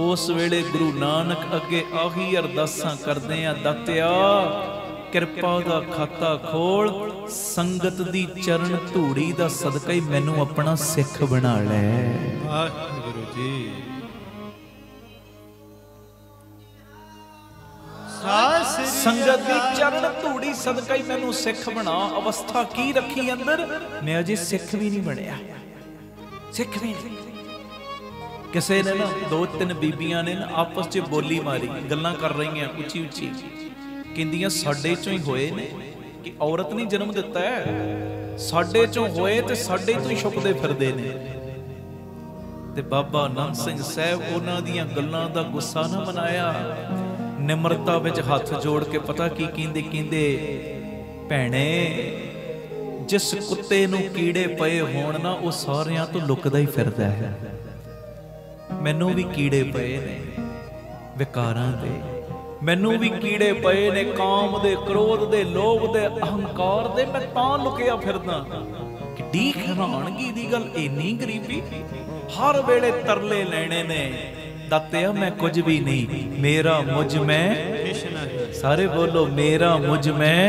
उस वेले गुरु नानक अगे आही अरदासां करदे आ, दातिया किरपा दा खाता खोल, संगत दी चरण धूड़ी दा सदका ही मैनू अपना सिख बना ले। वाहिगुरु जी। संगत दी चरण धूड़ी सदका ही मैनू सिख बना। अवस्था की रखी अंदर, मैं अजे सिख भी नहीं बनया, सिख भी नहीं। किसी ने ना दो तीन बीबियां ने ना आपस च बोली मारी, गल्लां कर रही उची उची, कहंदियां साडे चों ही होए ने कि औरत नहीं जन्म दिता है, साडे चों होए ते साडे चों ही छुपदे फिरदे ने। ते बाबा नंद सिंह साहब उन्हां दियां गल्लां दा गुस्सा ना मनाया, निमरता विच हथ जोड़ के पता की कहंदे, कहंदे भैणे जिस कुत्ते नूं कीड़े पए होण ना, वो सारियां तो लुकदा ही फिरदा है। मैनू भी कीड़े पए ने विकारां दे, मैनू भी कीड़े पए ने काम दे, क्रोध दे, लोभ दे, अहंकार दे, मैं तां लुकिया फिरदा। किड्डी हैरानगी दी गल, इन्नी गरीबी, हर वेले तरले लेने ने। दातिया मैं कुछ भी नहीं, मेरा मुझ में, सारे बोलो मेरा मुझ में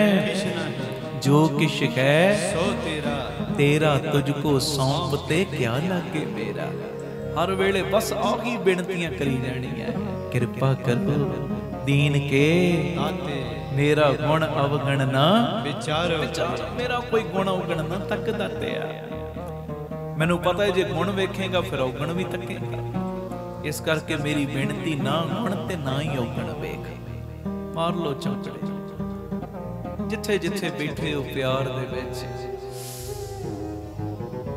जो किश है सो तेरा, तेरा तुझको सौंपते क्या लागे मेरा। हर वेले बस आही बेनतियां करी जानी है, कृपा करो दीन के दाते, मेरा गुण अवगण ना विचारो, मेरा कोई गुण अवगण ना तक। दातिया मैनू पता है जे गुण वेखेगा फिर अवगण भी तकेगा, इस करके मेरी बेनती ना गुण ते ना ही अवगण वेख। मार लो चौकड़े जिथे जिथे बैठे हो प्यार दे विच,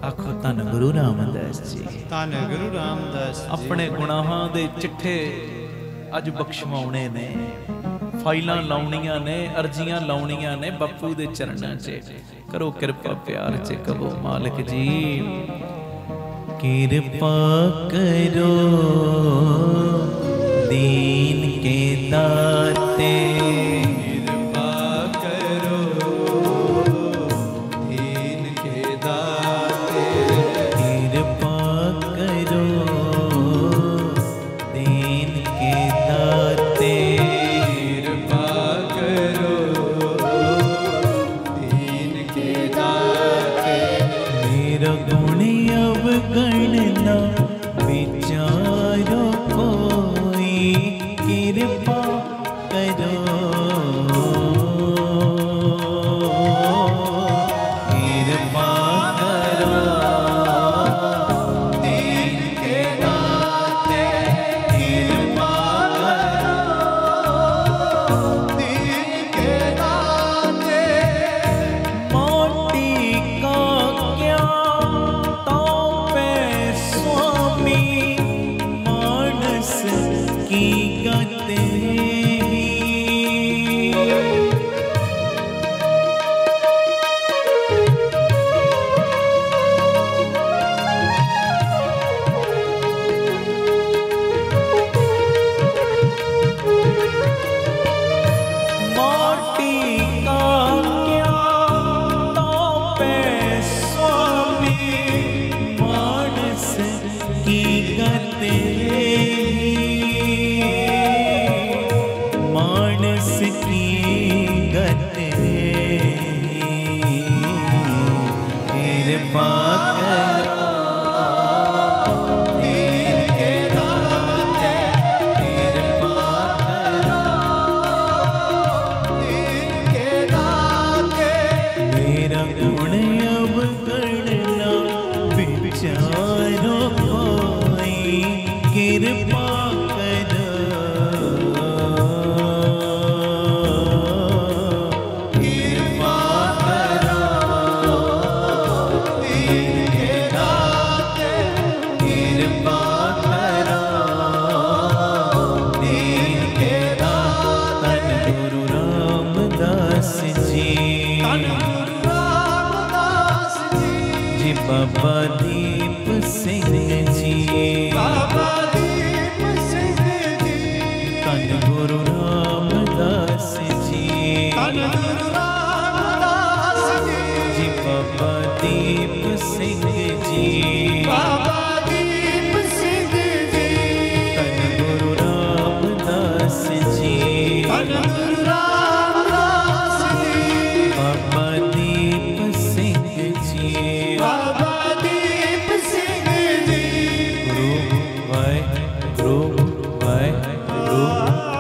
आखो धन गुरु रामदास जी, धन गुरु रामदास जी। अपने गुनाहां दे चिट्ठे अज बख्शवाउणे ने, फाइलां लाउणियां ने, अर्जियां लाउणियां ने बापू दे चरणां च। करो किरपा प्यार च, कहो मालिक जी किरपा करो दीन के दाते, कृपा करो दीन के दाते, कृपा करो दीन के दाते, कृपा करो दीन के दाते। मेरा गुण अवगण ना विचारो कोई, कृपा करो कृपा करो दीन के दाते, कृपा करो दीन के दाते, माटी का क्या तापे स्वामी, मानस की गते ही। माटी का क्या तापे स्वामी, मानस की गते ही, मानस की गते ही। कृपा करो दीन के दाते, कृपा करो दीन के दाते, मेरा गुण अवगण ना विचारो कोई, कृपा करो कृपा करो दीन के दाते, कृपा करो दीन के दाते। गुरु रामदास जी, रामदास जी, जी बाबा दीप सिंह जी, बाबा गुरु रामदास जी, धन गुरु रामदास जी, जी बाबा दीप सिंह जी, बाबा दीप सिंह जी, धन गुरु रामदास जी, धन गुरु रामदास जी, बाबा दीप सिंह जी, बाबा दीप सिंह जी, गुरु वाहिगुरु वाहिगुरु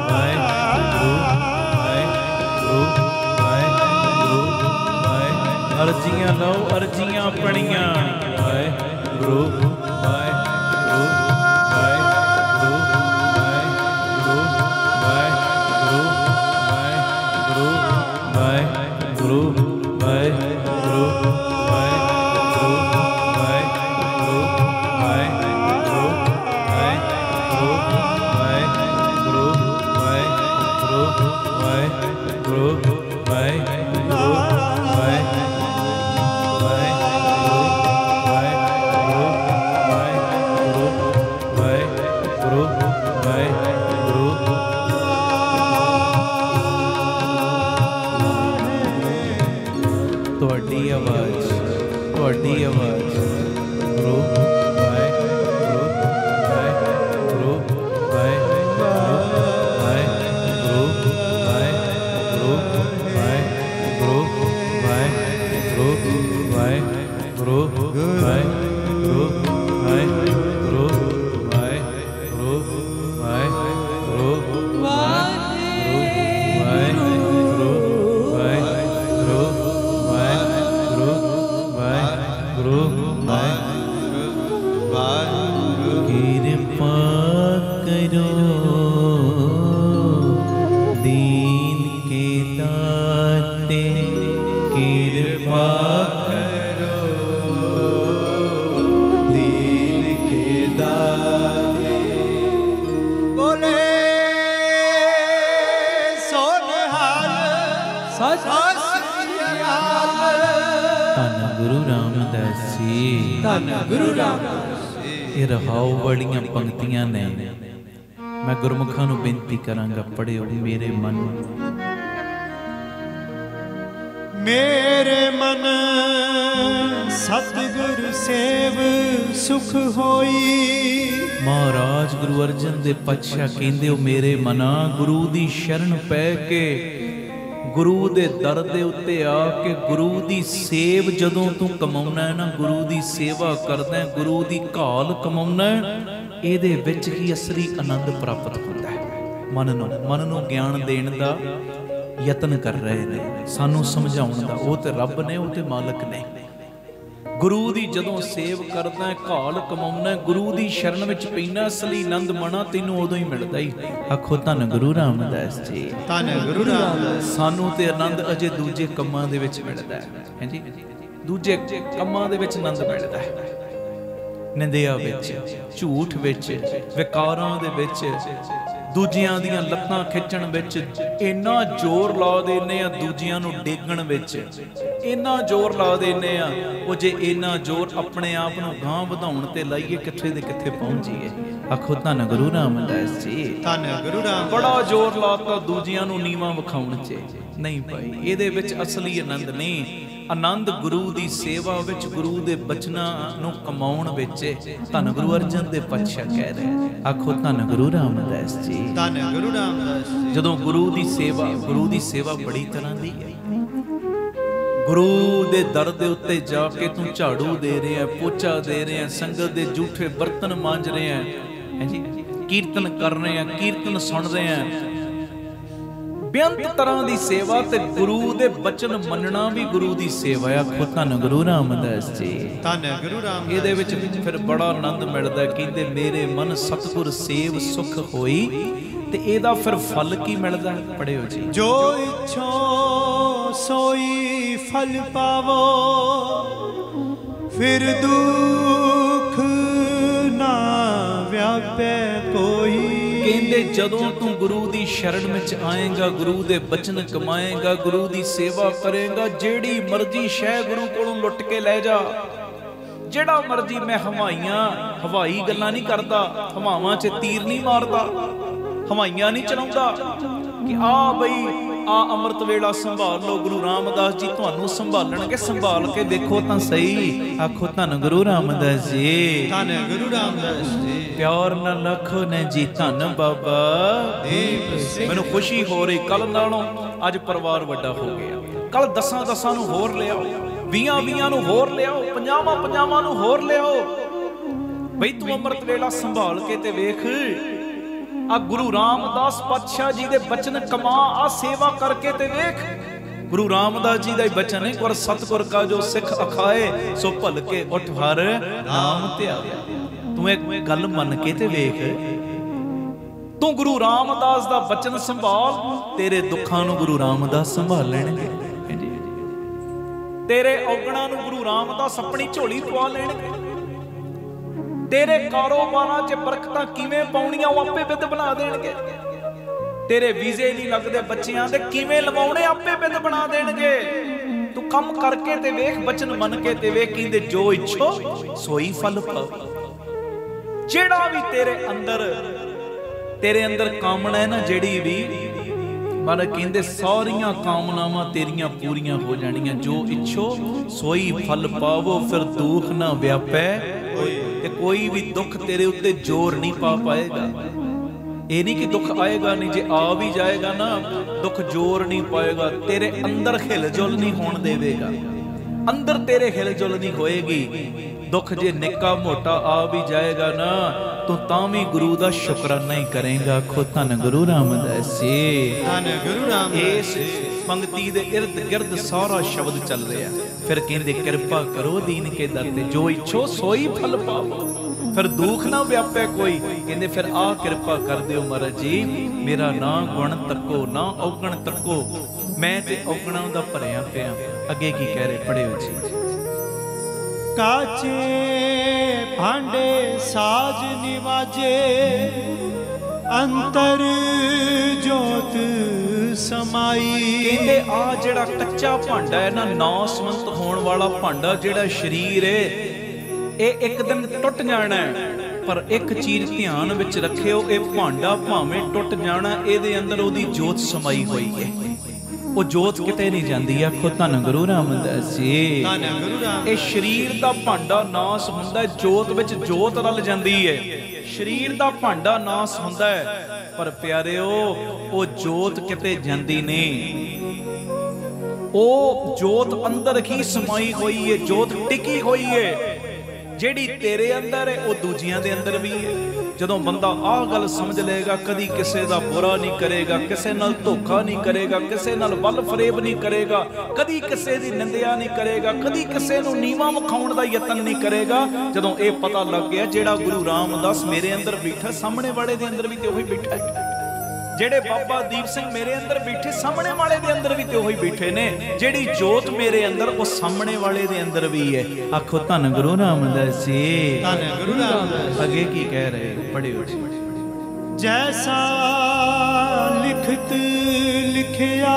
वाहिगुरु वाहिगुरु वाहिगुरु वाहिगुरु। अर्जियां लो अर्जियां पढ़ियां, वाहिगुरु वाहिगुरु वाहिगुरु वाहिगुरु वाहिगुरु वाहिगुरु वाहिगुरु वाहिगुरु ਤੁਹਾਡੀ ਆਵਾਜ਼, ਤੁਹਾਡੀ ਆਵਾਜ਼, ਗੁਰੂ ਵਾਹਿਗੁਰੂ ਵਾਹਿਗੁਰੂ ਵਾਹਿਗੁਰੂ ਵਾਹਿਗੁਰੂ ਵਾਹਿਗੁਰੂ ਵਾਹਿਗੁਰੂ ਵਾਹਿਗੁਰੂ ਵਾਹਿਗੁਰੂ ਵਾਹਿਗੁਰੂ ਵਾਹਿਗੁਰੂ किरपा करो दीन के दाते, किरपा करो दीन के दाते, बोले सोनहाल सच धन गुरु रामदास जी, धन गुरु रामदास। ਇਹ ਰਹਾਉ ਵਾਲੀਆਂ ਪੰਕਤੀਆਂ ਨੇ। ਮੈਂ ਗੁਰਮੁਖਾਂ ਨੂੰ ਬੇਨਤੀ ਕਰਾਂਗਾ, ਪੜਿਓ ਮੇਰੇ ਮਨ। मेरे मन सतगुर सेव सुख होई। ਮਹਾਰਾਜ ਗੁਰੂ ਅਰਜਨ ਦੇ ਪਾਤਸ਼ਾਹ ਕਹਿੰਦੇ ਹੋ, ਮੇਰੇ ਮਨਾ ਗੁਰੂ ਦੀ ਸ਼ਰਨ ਪੈ ਕੇ, ਗੁਰੂ ਦੇ ਦਰ ਦੇ ਉੱਤੇ ਆ ਕੇ, ਗੁਰੂ ਦੀ ਸੇਵ ਜਦੋਂ ਤੂੰ ਕਮਾਉਣਾ ਹੈ ਨਾ, ਗੁਰੂ ਦੀ ਸੇਵਾ ਕਰਦਾ, ਗੁਰੂ ਦੀ ਘਾਲ ਕਮਾਉਣਾ, ਇਹਦੇ ਵਿੱਚ ਹੀ ਅਸਲੀ ਆਨੰਦ ਪ੍ਰਾਪਤ ਹੁੰਦਾ ਹੈ। ਮਨ ਨੂੰ ਗਿਆਨ ਦੇਣ ਦਾ ਯਤਨ ਕਰ ਰਹੇ ਨੇ, ਸਾਨੂੰ ਸਮਝਾਉਣ ਦਾ। ਉਹ ਤੇ ਰੱਬ ਨੇ, ਉਹ ਤੇ ਮਾਲਕ ਨੇ। ਗੁਰੂ ਦੀ ਜਦੋਂ ਸੇਵ ਕਰਦਾ, ਘਾਲ ਕਮਾਉਣਾ, ਗੁਰੂ ਦੀ ਸ਼ਰਨ ਵਿੱਚ ਪੈਣਾ, ਅਸਲੀ ਆਨੰਦ ਮਣਾ ਤੈਨੂੰ ਉਦੋਂ ਹੀ ਮਿਲਦਾ ਹੀ। ਆਖੋ ਧੰਨ ਗੁਰੂ ਰਾਮਦਾਸ ਜੀ, ਧੰਨ ਗੁਰੂ ਰਾਮਦਾਸ। ਸਾਨੂੰ ਤੇ ਆਨੰਦ ਅਜੇ ਦੂਜੇ ਕੰਮਾਂ ਦੇ ਵਿੱਚ ਮਿਲਦਾ ਹੈ ਜੀ, ਦੂਜੇ ਕੰਮਾਂ ਦੇ ਵਿੱਚ ਆਨੰਦ ਮਿਲਦਾ ਹੈ। ਨਿੰਦਿਆ ਵਿੱਚ, ਝੂਠ ਵਿੱਚ, ਵਿਕਾਰਾਂ ਦੇ ਵਿੱਚ, ਦੂਜਿਆਂ ਦੀਆਂ ਲੱਤਾਂ ਖਿੱਚਣ ਵਿੱਚ ਇੰਨਾ ਜ਼ੋਰ ਲਾ ਦਿੰਦੇ ਆ, ਦੂਜਿਆਂ ਨੂੰ ਡੇਗਣ ਵਿੱਚ ਇੰਨਾ ਜ਼ੋਰ ਲਾ ਦਿੰਦੇ ਆ। ਉਹ ਜੇ ਇੰਨਾ ਜ਼ੋਰ ਆਪਣੇ ਆਪ ਨੂੰ ਗਾਂਹ ਵਧਾਉਣ ਤੇ ਲਾਈਏ, ਕਿੱਥੇ ਦੇ ਕਿੱਥੇ ਪਹੁੰਚੀਏ। ਆਖੋ ਧੰਨ ਗੁਰੂ ਰਾਮਦਾਸ ਜੀ, ਧੰਨ ਗੁਰੂ ਰਾਮਦਾਸ। ਬੜਾ ਜ਼ੋਰ ਲਾਤਾ ਦੂਜਿਆਂ ਨੂੰ ਨੀਵਾਂ ਵਿਖਾਉਣ 'ਚ। ਨਹੀਂ ਭਾਈ, ਇਹਦੇ ਵਿੱਚ ਅਸਲੀ ਆਨੰਦ ਨਹੀਂ। ਆਨੰਦ ਗੁਰੂ ਦੀ ਸੇਵਾ ਵਿੱਚ, ਗੁਰੂ ਦੇ ਬਚਨਾਂ ਨੂੰ ਕਮਾਉਣ ਵਿੱਚ। ਧੰਨ ਗੁਰੂ ਅਰਜਨ ਦੇ ਪਾਤਸ਼ਾਹ ਕਹਿ ਰਹੇ, ਆਖੋ ਧੰਨ ਗੁਰੂ ਰਾਮਦਾਸ ਜੀ, ਧੰਨ ਗੁਰੂ ਰਾਮਦਾਸ ਜੀ। ਜਦੋਂ ਗੁਰੂ ਦੀ ਸੇਵਾ, ਗੁਰੂ ਦੀ ਸੇਵਾ ਬੜੀ ਤਰ੍ਹਾਂ ਦੀ ਹੈ। ਗੁਰੂ ਦੇ ਦਰ ਦੇ ਉੱਤੇ ਜਾ ਕੇ ਤੂੰ ਝਾੜੂ ਦੇ ਰਿਹਾ, ਪੋਚਾ ਦੇ ਰਿਹਾ, ਸੰਗਤ ਦੇ ਝੂਠੇ ਬਰਤਨ ਮਾਂਜ ਰਿਹਾ ਹੈ ਜੀ, ਕੀਰਤਨ ਕਰ ਰਹੇ ਆ, ਕੀਰਤਨ ਸੁਣ ਰਹੇ ਆ, ਬੇਅੰਤ ਤਰ੍ਹਾਂ ਦੀ ਸੇਵਾ। ਤੇ ਗੁਰੂ ਦੇ ਬਚਨ ਮੰਨਣਾ ਵੀ ਗੁਰੂ ਦੀ ਸੇਵਾ ਆ। ਆਖੋ ਧੰਨ ਗੁਰੂ ਰਾਮਦਾਸ ਜੀ, ਧੰਨ ਗੁਰੂ ਰਾਮਦਾਸ। ਇਹਦੇ ਵਿੱਚ ਫਿਰ ਬੜਾ ਆਨੰਦ ਮਿਲਦਾ। ਕਹਿੰਦੇ ਮੇਰੇ ਮਨ ਸਤਿਗੁਰ ਸੇਵ ਸੁਖ ਹੋਈ। ਤੇ ਇਹਦਾ ਫਿਰ ਫਲ ਕੀ ਮਿਲਦਾ? ਪੜਿਓ ਜੀ। ਜੋ ਇੱਛੋ ਸੋਈ ਫਲ ਪਾਵੋ, ਫਿਰ ਦੁੱਖ ਨਾ ਵਿਆਪੈ ਕੋਈ। ਕਹਿੰਦੇ ਜਦੋਂ ਤੂੰ ਗੁਰੂ ਦੀ ਸ਼ਰਨ ਵਿੱਚ ਆਏਗਾ, ਗੁਰੂ ਦੇ ਬਚਨ ਕਮਾਏਗਾ, ਗੁਰੂ ਦੀ ਸੇਵਾ ਕਰੇਗਾ, ਜਿਹੜੀ ਮਰਜ਼ੀ ਸ਼ੈ ਗੁਰੂ ਕੋਲੋਂ ਲੁੱਟ ਕੇ ਲੈ ਜਾ, ਜਿਹੜਾ ਮਰਜ਼ੀ। ਮੈਂ ਹਵਾਈ ਗੱਲਾਂ ਨਹੀਂ ਕਰਦਾ, ਹਵਾਵਾਂ 'ਚ ਤੀਰ ਨਹੀਂ ਮਾਰਦਾ। ਹਵਾਈਆਂ ਨਹੀਂ ਚਲਾਉਂਦਾ ਕਿ ਆ ਬਈ ਆ ਅੰਮ੍ਰਿਤ ਵੇਲਾ ਸੰਭਾਲ ਲਓ, ਗੁਰੂ ਰਾਮਦਾਸ ਜੀ ਤੁਹਾਨੂੰ ਸੰਭਾਲਣਗੇ। ਸੰਭਾਲ ਕੇ ਦੇਖੋ ਤਾਂ ਸਹੀ, ਆਖੋ ਧੰਨ ਗੁਰੂ ਰਾਮਦਾਸ ਜੀ, ਧੰਨ ਗੁਰੂ ਰਾਮਦਾਸ ਜੀ। ਪਿਆਰ ਨਾਲ ਲੱਖੋ ਨੇ ਜੀ ਧੰਨ ਬਾਬਾ ਦੀਪ ਸਿੰਘ। ਮੈਨੂੰ ਖੁਸ਼ੀ ਹੋ ਰਹੀ, ਕੱਲ ਨਾਲੋਂ ਅੱਜ ਪਰਿਵਾਰ ਵੱਡਾ ਹੋ ਗਿਆ। ਕੱਲ 10 ਨੂੰ ਹੋਰ ਲਿਆਓ, 20 ਨੂੰ ਹੋਰ ਲਿਆਓ, 50 ਨੂੰ ਹੋਰ ਲਿਆਓ। ਬਈ ਤੂੰ ਅੰਮ੍ਰਿਤ ਵੇਲਾ ਸੰਭਾਲ ਕੇ ਤੇ ਵੇਖ, ਆ ਗੁਰੂ ਰਾਮਦਾਸ ਪਾਤਸ਼ਾਹ ਜੀ ਦੇ ਬਚਨ ਕਮਾ, ਆ ਸੇਵਾ ਕਰਕੇ ਤੇ ਵੇਖ। ਗੁਰੂ ਰਾਮਦਾਸ ਜੀ ਦਾ ਹੀ ਬਚਨ ਹੈ, ਗੁਰ ਸਤਿਗੁਰ ਕਾ ਜੋ ਸਿੱਖ ਅਖਾਏ, ਸੋ ਭਲ ਕੇ ਉਠ ਹਰ ਨਾਮ ਧਿਆਵੇ। ਤੂੰ ਇੱਕ ਗੱਲ ਮੰਨ ਕੇ ਤੇ ਵੇਖ, ਤੂੰ ਗੁਰੂ ਰਾਮਦਾਸ ਦਾ ਬਚਨ ਸੰਭਾਲ, ਤੇਰੇ ਦੁੱਖਾਂ ਨੂੰ ਗੁਰੂ ਰਾਮਦਾਸ ਸੰਭਾਲ ਲੈਣਗੇ। ਤੇਰੇ ਔਗਣਾਂ ਨੂੰ ਗੁਰੂ ਰਾਮਦਾਸ ਆਪਣੀ ਝੋਲੀ ਪਵਾ ਲੈਣਗੇ। ਤੇਰੇ ਕਾਰੋਬਾਰਾਂ 'ਚ ਬਰਕਤਾਂ ਕਿਵੇਂ ਪਾਉਣੀਆਂ ਉਹ ਆਪੇ ਵਿਧ ਬਣਾ ਦੇਣਗੇ। ਤੇਰੇ ਵੀਜ਼ੇ ਨਹੀਂ ਲੱਗਦੇ ਬੱਚਿਆਂ ਦੇ, ਕਿਵੇਂ ਲਵਾਉਣੇ ਆਪੇ ਵਿਧ ਬਣਾ ਦੇਣਗੇ। ਤੂੰ ਕੰਮ ਕਰਕੇ ਤੇ ਵੇਖ, ਬਚਨ ਮੰਨ ਕੇ ਤੇ ਵੇਖ, ਕਹਿੰਦੇ ਜੋ ਇੱਛੋ ਸੋਈ ਫਲ ਪਾਓ। ਜਿਹੜਾ ਵੀ ਤੇਰੇ ਅੰਦਰ ਕਾਮਨਾ ਹੈ ਨਾ, ਜਿਹੜੀ ਵੀ ਮਨ ਕਹਿੰਦੇ ਸਾਰੀਆਂ ਕਾਮਨਾਵਾਂ ਤੇਰੀਆਂ ਪੂਰੀਆਂ ਹੋ ਜਾਣੀਆਂ। ਜੋ ਇੱਛੋ ਸੋਈ ਫਲ ਪਾਵੋ, ਫਿਰ ਦੁੱਖ ਨਾ ਵਿਆਪੈ ਤੇ ਕੋਈ ਵੀ ਦੁੱਖ ਤੇਰੇ ਉੱਤੇ ਜ਼ੋਰ ਨਹੀਂ ਪਾ ਪਾਏਗਾ। ਇਹ ਨਹੀਂ ਕਿ ਦੁੱਖ ਆਏਗਾ ਨਹੀਂ, ਜੇ ਆ ਵੀ ਜਾਏਗਾ ਨਾ ਦੁੱਖ ਜ਼ੋਰ ਨਹੀਂ ਪਾਏਗਾ। ਤੇਰੇ ਅੰਦਰ ਹਿਲਜੁਲ ਨਹੀਂ ਹੋਣ ਦੇਵੇਗਾ, ਅੰਦਰ ਤੇਰੇ ਹਿਲਜੁਲ ਨਹੀਂ ਹੋਏਗੀ। ਦੁੱਖ ਜੇ ਨਿੱਕਾ ਮੋਟਾ ਆ ਵੀ ਜਾਏਗਾ ਨਾ, ਤੂੰ ਤਾਂ ਵੀ ਗੁਰੂ ਦਾ ਸ਼ੁਕਰਾਨਾ ਹੀ ਕਰੇਗਾ। ਆਖੋ ਧੰਨ ਗੁਰੂ ਰਾਮਦਾਸ ਜੀ, ਧੰਨ ਗੁਰੂ ਰਾਮਦਾਸ। ਇਸ ਪੰਕਤੀ ਦੇ ਇਰਦ ਗਿਰਦ ਸਾਰਾ ਸ਼ਬਦ ਚੱਲ ਰਿਹਾ। ਫਿਰ ਕਹਿੰਦੇ ਕਿਰਪਾ ਕਰੋ ਦੀਨ ਕੇ ਦਰ ਤੇ, ਜੋ ਇੱਛੋ ਸੋਈ ਫਲ ਪਾਵੋ, ਫਿਰ ਦੁੱਖ ਨਾ ਵਿਆਪੇ ਕੋਈ। ਕਹਿੰਦੇ ਫਿਰ ਆ ਕਿਰਪਾ ਕਰ ਦਿਓ ਮਹਾਰਾਜ ਜੀ, ਮੇਰਾ ਨਾ ਗੁਣ ਤੱਕੋ ਨਾ ਔਗਣ ਤੱਕੋ, ਮੈਂ ਤੇ ਔਗਣਾਂ ਦਾ ਭਰਿਆ ਪਿਆ। ਅੱਗੇ ਕੀ ਕਹਿ ਰਹੇ, ਪੜਿਓ ਜੀ। ਕਾਚੇ ਭਾਂਡੇ ਸਾਜ ਨਿਵਾਜੇ, ਅੰਤਰ ਜੋਤ ਸਮਾਈ। ਕਹਿੰਦੇ ਆ ਜਿਹੜਾ ਕੱਚਾ ਭਾਂਡਾ ਹੈ ਨਾ, ਨਾਸਵੰਤ ਹੋਣ ਵਾਲਾ ਭਾਂਡਾ ਜਿਹੜਾ ਸਰੀਰ ਹੈ, ਇਹ ਇੱਕ ਦਿਨ ਟੁੱਟ ਜਾਣਾ ਹੈ। ਪਰ ਇੱਕ ਚੀਜ਼ ਧਿਆਨ ਵਿੱਚ ਰੱਖਿਓ, ਇਹ ਭਾਂਡਾ ਭਾਵੇਂ ਟੁੱਟ ਜਾਣਾ, ਇਹਦੇ ਅੰਦਰ ਉਹਦੀ ਜੋਤ ਸਮਾਈ ਹੋਈ ਹੈ। ਉਹ ਜੋਤ ਕਿਤੇ ਨਹੀਂ ਜਾਂਦੀ। ਆਖੋ ਧੰਨ ਗੁਰੂ ਰਾਮਦਾਸ ਜੀ, ਧੰਨ ਗੁਰੂ ਰਾਮਦਾਸ। ਇਹ ਸਰੀਰ ਦਾ ਭਾਂਡਾ ਨਾਸ ਹੁੰਦਾ, ਜੋਤ ਵਿੱਚ ਜੋਤ ਰਲ ਜਾਂਦੀ ਹੈ। ਸਰੀਰ ਦਾ ਭਾਂਡਾ ਨਾਸ ਹੁੰਦਾ ਹੈ, ਪਰ ਪਿਆਰਿਓ ਉਹ ਜੋਤ ਕਿਤੇ ਜਾਂਦੀ ਨਹੀਂ। ਉਹ ਜੋਤ ਅੰਦਰ ਹੀ ਸਮਾਈ ਹੋਈ ਹੈ, ਜੋਤ ਟਿਕੀ ਹੋਈ ਹੈ। ਜਿਹੜੀ ਤੇਰੇ ਅੰਦਰ ਹੈ ਉਹ ਦੂਜਿਆਂ ਦੇ ਅੰਦਰ ਵੀ ਹੈ। ਜਦੋਂ ਬੰਦਾ ਆਹ ਗੱਲ ਸਮਝ ਲਏਗਾ, ਕਦੀ ਕਿਸੇ ਦਾ ਬੁਰਾ ਨਹੀਂ ਕਰੇਗਾ, ਕਿਸੇ ਨਾਲ ਧੋਖਾ ਨਹੀਂ ਕਰੇਗਾ, ਕਿਸੇ ਨਾਲ ਵੱਲ ਫਰੇਬ ਨਹੀਂ ਕਰੇਗਾ, ਕਦੀ ਕਿਸੇ ਦੀ ਨਿੰਦਿਆ ਨਹੀਂ ਕਰੇਗਾ, ਕਦੀ ਕਿਸੇ ਨੂੰ ਨੀਵਾਂ ਵਿਖਾਉਣ ਦਾ ਯਤਨ ਨਹੀਂ ਕਰੇਗਾ। ਜਦੋਂ ਇਹ ਪਤਾ ਲੱਗ ਗਿਆ ਜਿਹੜਾ ਗੁਰੂ ਰਾਮਦਾਸ ਮੇਰੇ ਅੰਦਰ ਬੈਠਾ, ਸਾਹਮਣੇ ਵਾਲੇ ਦੇ ਅੰਦਰ ਵੀ ਤੇ ਉਹੀ ਬੈਠਾ ਹੈ। ਜਿਹੜੇ ਬਾਬਾ ਦੀਪ ਸਿੰਘ ਮੇਰੇ ਅੰਦਰ ਬੈਠੇ, ਸਾਹਮਣੇ ਵਾਲੇ ਦੇ ਅੰਦਰ ਵੀ ਤੇ ਉਹੀ ਬੈਠੇ ਨੇ। ਜਿਹੜੀ ਜੋਤ ਮੇਰੇ ਅੰਦਰ, ਉਹ ਸਾਹਮਣੇ ਵਾਲੇ ਦੇ ਅੰਦਰ ਵੀ ਹੈ। ਆਖੋ ਧੰਨ ਗੁਰੂ ਰਾਮਦਾਸ ਜੀ, ਧੰਨ ਗੁਰੂ ਰਾਮਦਾਸ। ਅੱਗੇ ਕੀ ਕਹਿ ਰਹੇ, ਪੜਿਓ ਜੀ। ਜੈਸਾ ਲਿਖਤ ਲਿਖਿਆ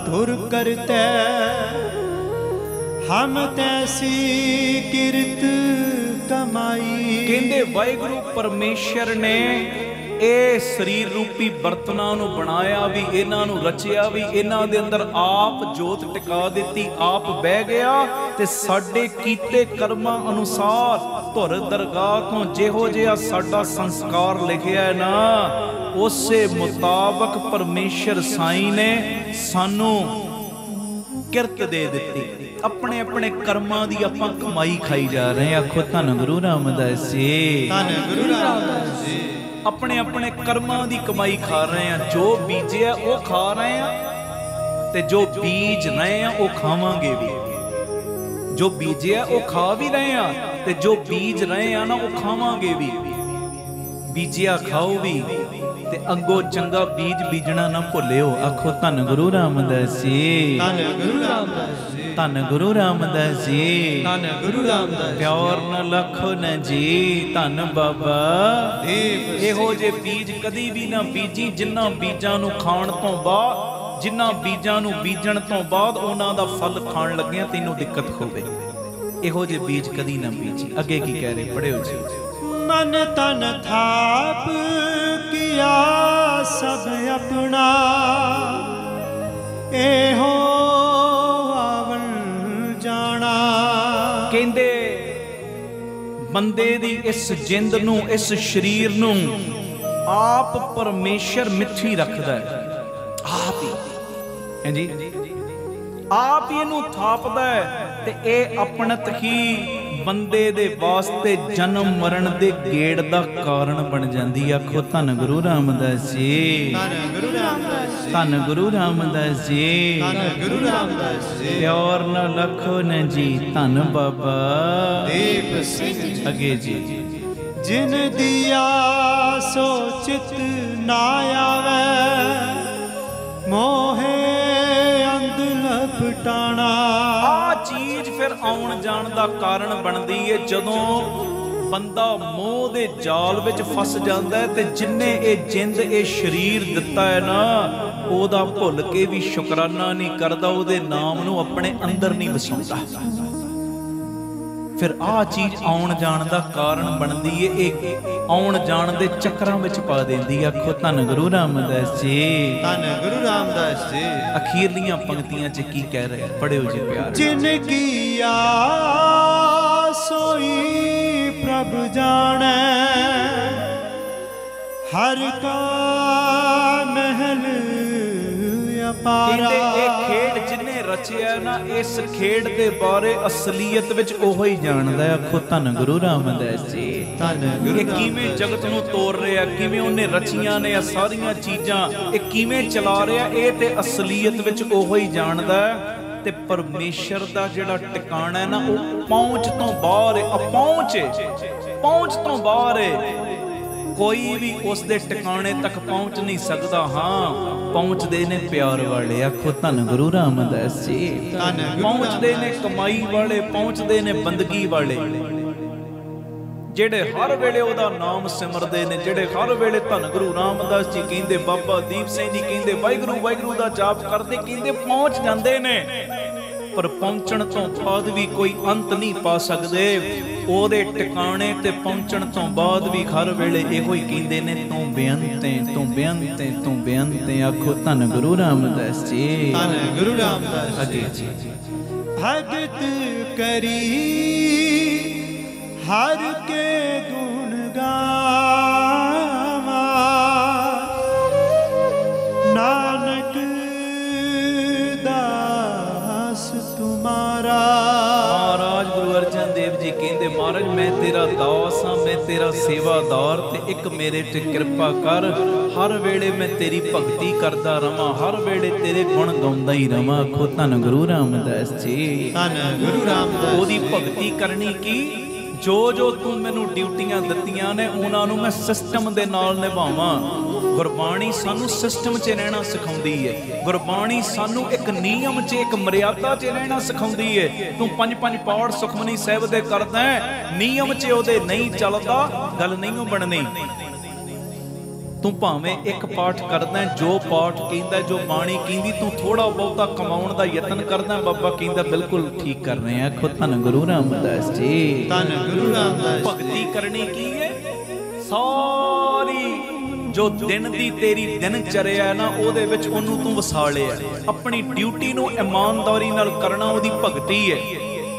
ਤੁਰ ਕਰਤੈ, ਹਮ ਤੈਸੀ ਕਿਰਤ ਕਮਾਈ। ਕਹਿੰਦੇ ਵਾਹਿਗੁਰੂ ਪਰਮੇਸ਼ਰ ਨੇ ਇਹ ਸਰੀਰ ਰੂਪੀ ਬਰਤਨਾਂ ਨੂੰ ਬਣਾਇਆ ਵੀ, ਇਹਨਾਂ ਨੂੰ ਰਚਿਆ ਵੀ, ਇਹਨਾਂ ਦੇ ਅੰਦਰ ਆਪ ਜੋਤ ਟਿਕਾ ਦਿੱਤੀ, ਆਪ ਬਹਿ ਗਿਆ ਤੇ ਸਾਡੇ ਕੀਤੇ ਕਰਮਾਂ ਅਨੁਸਾਰ ਧੁਰ ਦਰਗਾਹ ਤੋਂ ਜਿਹੋ ਜਿਹਾ ਸਾਡਾ ਸੰਸਕਾਰ ਲਿਖਿਆ ਨਾ, ਉਸੇ ਮੁਤਾਬਕ ਪਰਮੇਸ਼ਰ ਸਾਈਂ ਨੇ ਸਾਨੂੰ ਕਿਰਤ ਦੇ ਦਿੱਤੀ। ਆਪਣੇ ਆਪਣੇ ਕਰਮਾਂ ਦੀ ਆਪਾਂ ਕਮਾਈ ਖਾਈ ਜਾ ਰਹੇ ਹਾਂ। ਆਖੋ ਧੰਨ ਗੁਰੂ ਰਾਮਦਾਸ ਜੀ, ਧੰਨ ਗੁਰੂ ਰਾਮਦਾਸ ਜੀ। ਆਪਣੇ ਆਪਣੇ ਕਰਮਾਂ ਦੀ ਕਮਾਈ ਖਾ ਰਹੇ ਆ। ਜੋ ਬੀਜਿਆ ਉਹ ਖਾ ਰਹੇ ਆ, ਤੇ ਜੋ ਬੀਜ ਰਹੇ ਆ ਉਹ ਖਾਵਾਂਗੇ ਵੀ। ਜੋ ਬੀਜਿਆ ਉਹ ਖਾ ਵੀ ਰਹੇ ਆ, ਤੇ ਜੋ ਬੀਜ ਰਹੇ ਆ ਨਾ ਉਹ ਖਾਵਾਂਗੇ ਵੀ। ਬੀਜਿਆ ਖਾਓ ਵੀ, ਤੇ ਅੱਗੋਂ ਚੰਗਾ ਬੀਜ ਬੀਜਣਾ ਨਾ ਭੁੱਲਿਓ। ਆਖੋ ਧੰਨ ਗੁਰੂ ਰਾਮਦਾਸ ਜੀ, ਧੰਨ ਗੁਰੂ ਰਾਮਦਾਸ ਜੀ, ਧੰਨ ਗੁਰੂ ਰਾਮਦਾਸ ਜੀ, ਧੰਨ ਗੁਰੂ ਰਾਮਦਾਸ। ਪਿਆਰ ਨਾਲ ਲੱਖੋ ਨਾ ਜੀ, ਧੰਨ ਬਾਬਾ ਦੀਪ। ਇਹੋ ਜੇ ਬੀਜ ਕਦੀ ਵੀ ਨਾ ਬੀਜੀ ਜਿਨ੍ਹਾਂ ਬੀਜਾਂ ਨੂੰ ਖਾਣ ਤੋਂ ਬਾਅਦ, ਜਿਨ੍ਹਾਂ ਬੀਜਾਂ ਨੂੰ ਬੀਜਣ ਤੋਂ ਬਾਅਦ ਉਹਨਾਂ ਦਾ ਫਲ ਖਾਣ ਲੱਗਿਆ ਤੈਨੂੰ ਦਿੱਕਤ ਹੋਵੇ। ਇਹੋ ਜੇ ਬੀਜ ਕਦੀ ਨਾ ਬੀਜੀ। ਅੱਗੇ ਕੀ ਕਹਿ ਰਹੇ, ਪੜਿਓ ਜੀ। मन तन थाप किया सब अपना, एहो आवन जाना। कहंदे बंदे दी इस जिंद नूं, इस शरीर नूं आप परमेशर मिथी रखदा है, आप ही है जी, आप ही इहनूं थापदा है ते इह अपनत ही बंदे दे वास्ते जन्म मरण दे गेड़ दा कारण बन जांदी। आखो धन गुरु रामदास जी, धन गुरु रामदास जी, धन गुरु रामदास जी, धन गुरु रामदास जी। प्यार न लखो न जी, धन बाबा दीप सिंह जी। अगे जी। जिन दिया सो चित ना आवे, मोहे अंध लपटाना। आ चीज फिर आउण जाण दा कारण बनदी है जदों बंदा मोह दे जाल विच फस जांदा है ते जिन्ने ए जिंद ए शरीर दिता है ना, ओदा भुल के भी शुकराना नहीं करदा, ओदे नाम नूं अपने अंदर नहीं वसाउंदा। फिर आ चीज आउण जाण दा कारण बनदी है, एक आउण जाण दे चक्रां विच पा देंदी। आखो धन गुरु रामदास जी, धन गुरु रामदास जी। अखीरलियां पंक्तियां च की कह रहे, पढ़ियो जी प्यार। जिनकी सोई प्रभु जाने, हर का महल अपारा। खेड जिन्ने रचिया ना, इस खेड दे बारे असलीयत विच ओहो ही जानदा। आखो धन गुरु रामदास जी, धन गुरु। किवें जगत नूं तोड़ रिहा, किवें उन्हें रचियां ने आ सारियां चीजां, ये किवें चला रिहा, ये ते असलीयत विच ओहो ही जानदा। ते परमेशर दा जिहड़ा टिकाणा है ना, वो पहुंच तो बाहर है, अपहुंच है, पहुंच तो बाहर है। कोई भी उस दे टिकाणे तक पहुंच नहीं सकता। हाँ, पहुंचते ने प्यार वाले। आखो धन गुरु रामदास जी, पहुंचते ने कमाई वाले, पहुंचते ने बंदगी वाले, जेड़े हर वेले ओदा नाम सिमरदे ने, जेड़े हर वेले धन गुरु रामदास जी कहंदे, बाबा दीप सिंह जी कहंदे वाहिगुरू वाहिगुरू दा जाप करदे, कहंदे पहुंच जांदे ने। पर पहुंचण तो बाद भी कोई अंत नहीं पा सकदे। ओदे टिकाणे ते पहुंचण तो बाद भी हर वेले इहो ही कहंदे ने, तू बेअंत है, तू बेअंत है, तू बेअंत है। आखो धन गुरु रामदास जी, धन गुरु रामदास अगे जी। भगत करी हर के गुण गावा, नानक दास तुम्हारा। महाराज गुरु अर्जन देव जी कहंदे, महाराज मैं तेरा दास हाँ, मैं तेरा सेवादार, ते एक मेरे ते कृपा कर। हर वेले मैं तेरी भगती करदा रवां, हर वेले तेरे गुण गाउंदा ही रवां। आखो धन गुरु रामदास जी, धन गुरु रामदास। ओदी भगती करनी की, जो जो तू मैनू ड्यूटियां दित्तियां ने, उन्हां नूं मैं सिस्टम दे नाल निभावां। गुरबाणी सानू सिस्टम च रहना सिखाउंदी है, गुरबाणी सानू एक नियम च, एक मर्यादा च रहना सिखाउंदी है। तू पंज पंज पाठ सुखमनी साहिब दे करदा है, नियम च ओदे नहीं चलदा, गल नहीं बननी। तू भावें एक पाठ करदा, जो पाठ कहंदा, जो बाणी कहंदी, तू थोड़ा बहुता कमाउण दा यतन करदा, बाबा कहंदा बिल्कुल ठीक कर रहे हैं। आखो धन गुरु रामदास जी, धन गुरु रामदास। भगती करनी की है, सारी जो दिन दी तेरी दिनचर्या है ना, ओदे विच ओनू तू वसा लिया। अपनी ड्यूटी नू ईमानदारी नाल करना ओदी भगती है।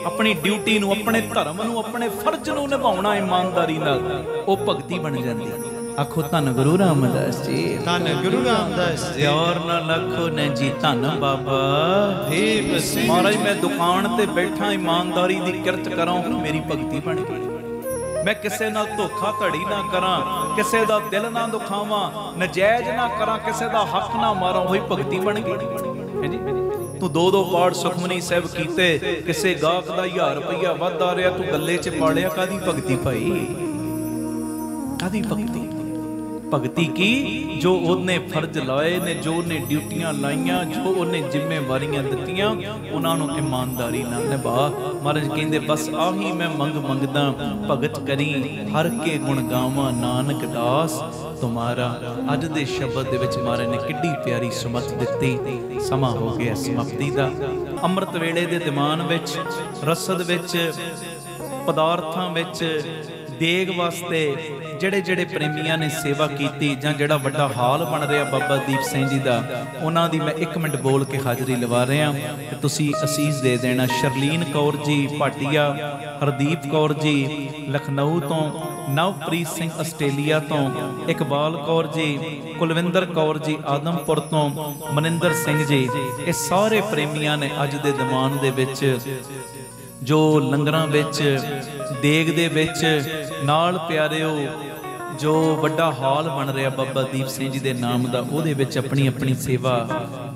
अपनी ड्यूटी नू, अपने धर्म नू, अपने फर्ज नू निभाउणा ईमानदारी नाल, ओ भगती बन जांदी। आखो धन गुरु रामदास जी, धन गुरु रामदास जी। प्यार ना लखो न जी, धन बाबा दीप सिंह। महाराज मैं दुकान ते बैठा, ईमानदारी दी किरत करां, मेरी भगती बन गई। मैं किसे नाल धोखा धड़ी ना करां, किसे दा दिल ना दुखावां, नजायज ना करां, किसे दा हक ना मारां, वही भगती बन गई है जी। तू दो दो पाठ सुखमनी साहिब कीते, किसे गाहक दा 1000 रुपया वध आ रिहा, तू गल्ले च पालिया, कादी भगती भाई, कादी भगती? भगती की जो उन्हें फर्ज लाए ने, जो उन्हें ड्यूटियां लाइयां, जो उन्हें जिम्मेवारियां दित्तियां, उन्होंने ईमानदारी नाल निभा। महाराज कहंदे बस आही मैं मंगदा, भगत करी हर के गुण गावां, नानक दास तुम्हारा। अज दे शब्द दे विच महाराज ने किड्डी प्यारी सुमत दित्ती। समा हो गया समाप्ति दा। अमृत वेले दे दिमान विच, रसद विच, पदार्थां विच, ਦੇਗ ਵਾਸਤੇ ਜਿਹੜੇ ਜਿਹੜੇ ਪ੍ਰੇਮੀਆਂ ਨੇ ਸੇਵਾ ਕੀਤੀ ਜਾਂ ਜਿਹੜਾ ਵੱਡਾ ਹਾਲ ਬਣ ਰਿਹਾ ਬਾਬਾ ਦੀਪ ਸਿੰਘ ਜੀ ਦਾ, ਉਹਨਾਂ ਦੀ ਮੈਂ 1 ਮਿੰਟ ਬੋਲ ਕੇ ਹਾਜ਼ਰੀ ਲਵਾ ਰਿਹਾ ਤੇ ਤੁਸੀਂ ਅਸੀਸ ਦੇ ਦੇਣਾ। ਸ਼ਰਲੀਨ ਕੌਰ ਜੀ ਭਾਟੀਆ, ਹਰਦੀਪ ਕੌਰ ਜੀ ਲਖਨਊ ਤੋਂ, ਨਵਪ੍ਰੀਤ ਸਿੰਘ ਆਸਟ੍ਰੇਲੀਆ ਤੋਂ, ਇਕਬਾਲ ਕੌਰ ਜੀ, ਕੁਲਵਿੰਦਰ ਕੌਰ ਜੀ ਆਦਮਪੁਰ ਤੋਂ, ਮਨਿੰਦਰ ਸਿੰਘ ਜੀ, ਇਹ ਸਾਰੇ ਪ੍ਰੇਮੀਆਂ ਨੇ ਅੱਜ ਦੇ ਦੀਵਾਨ ਦੇ ਵਿੱਚ ਜੋ ਲੰਗਰਾਂ ਵਿੱਚ ਦੇਗ ਦੇ ਵਿੱਚ ਨਾਲ ਪਿਆਰਿਓ ਜੋ ਵੱਡਾ ਹਾਲ ਬਣ ਰਿਹਾ ਬਾਬਾ ਦੀਪ ਸਿੰਘ ਜੀ ਦੇ ਨਾਮ ਦਾ, ਉਹਦੇ ਵਿੱਚ ਆਪਣੀ ਆਪਣੀ ਸੇਵਾ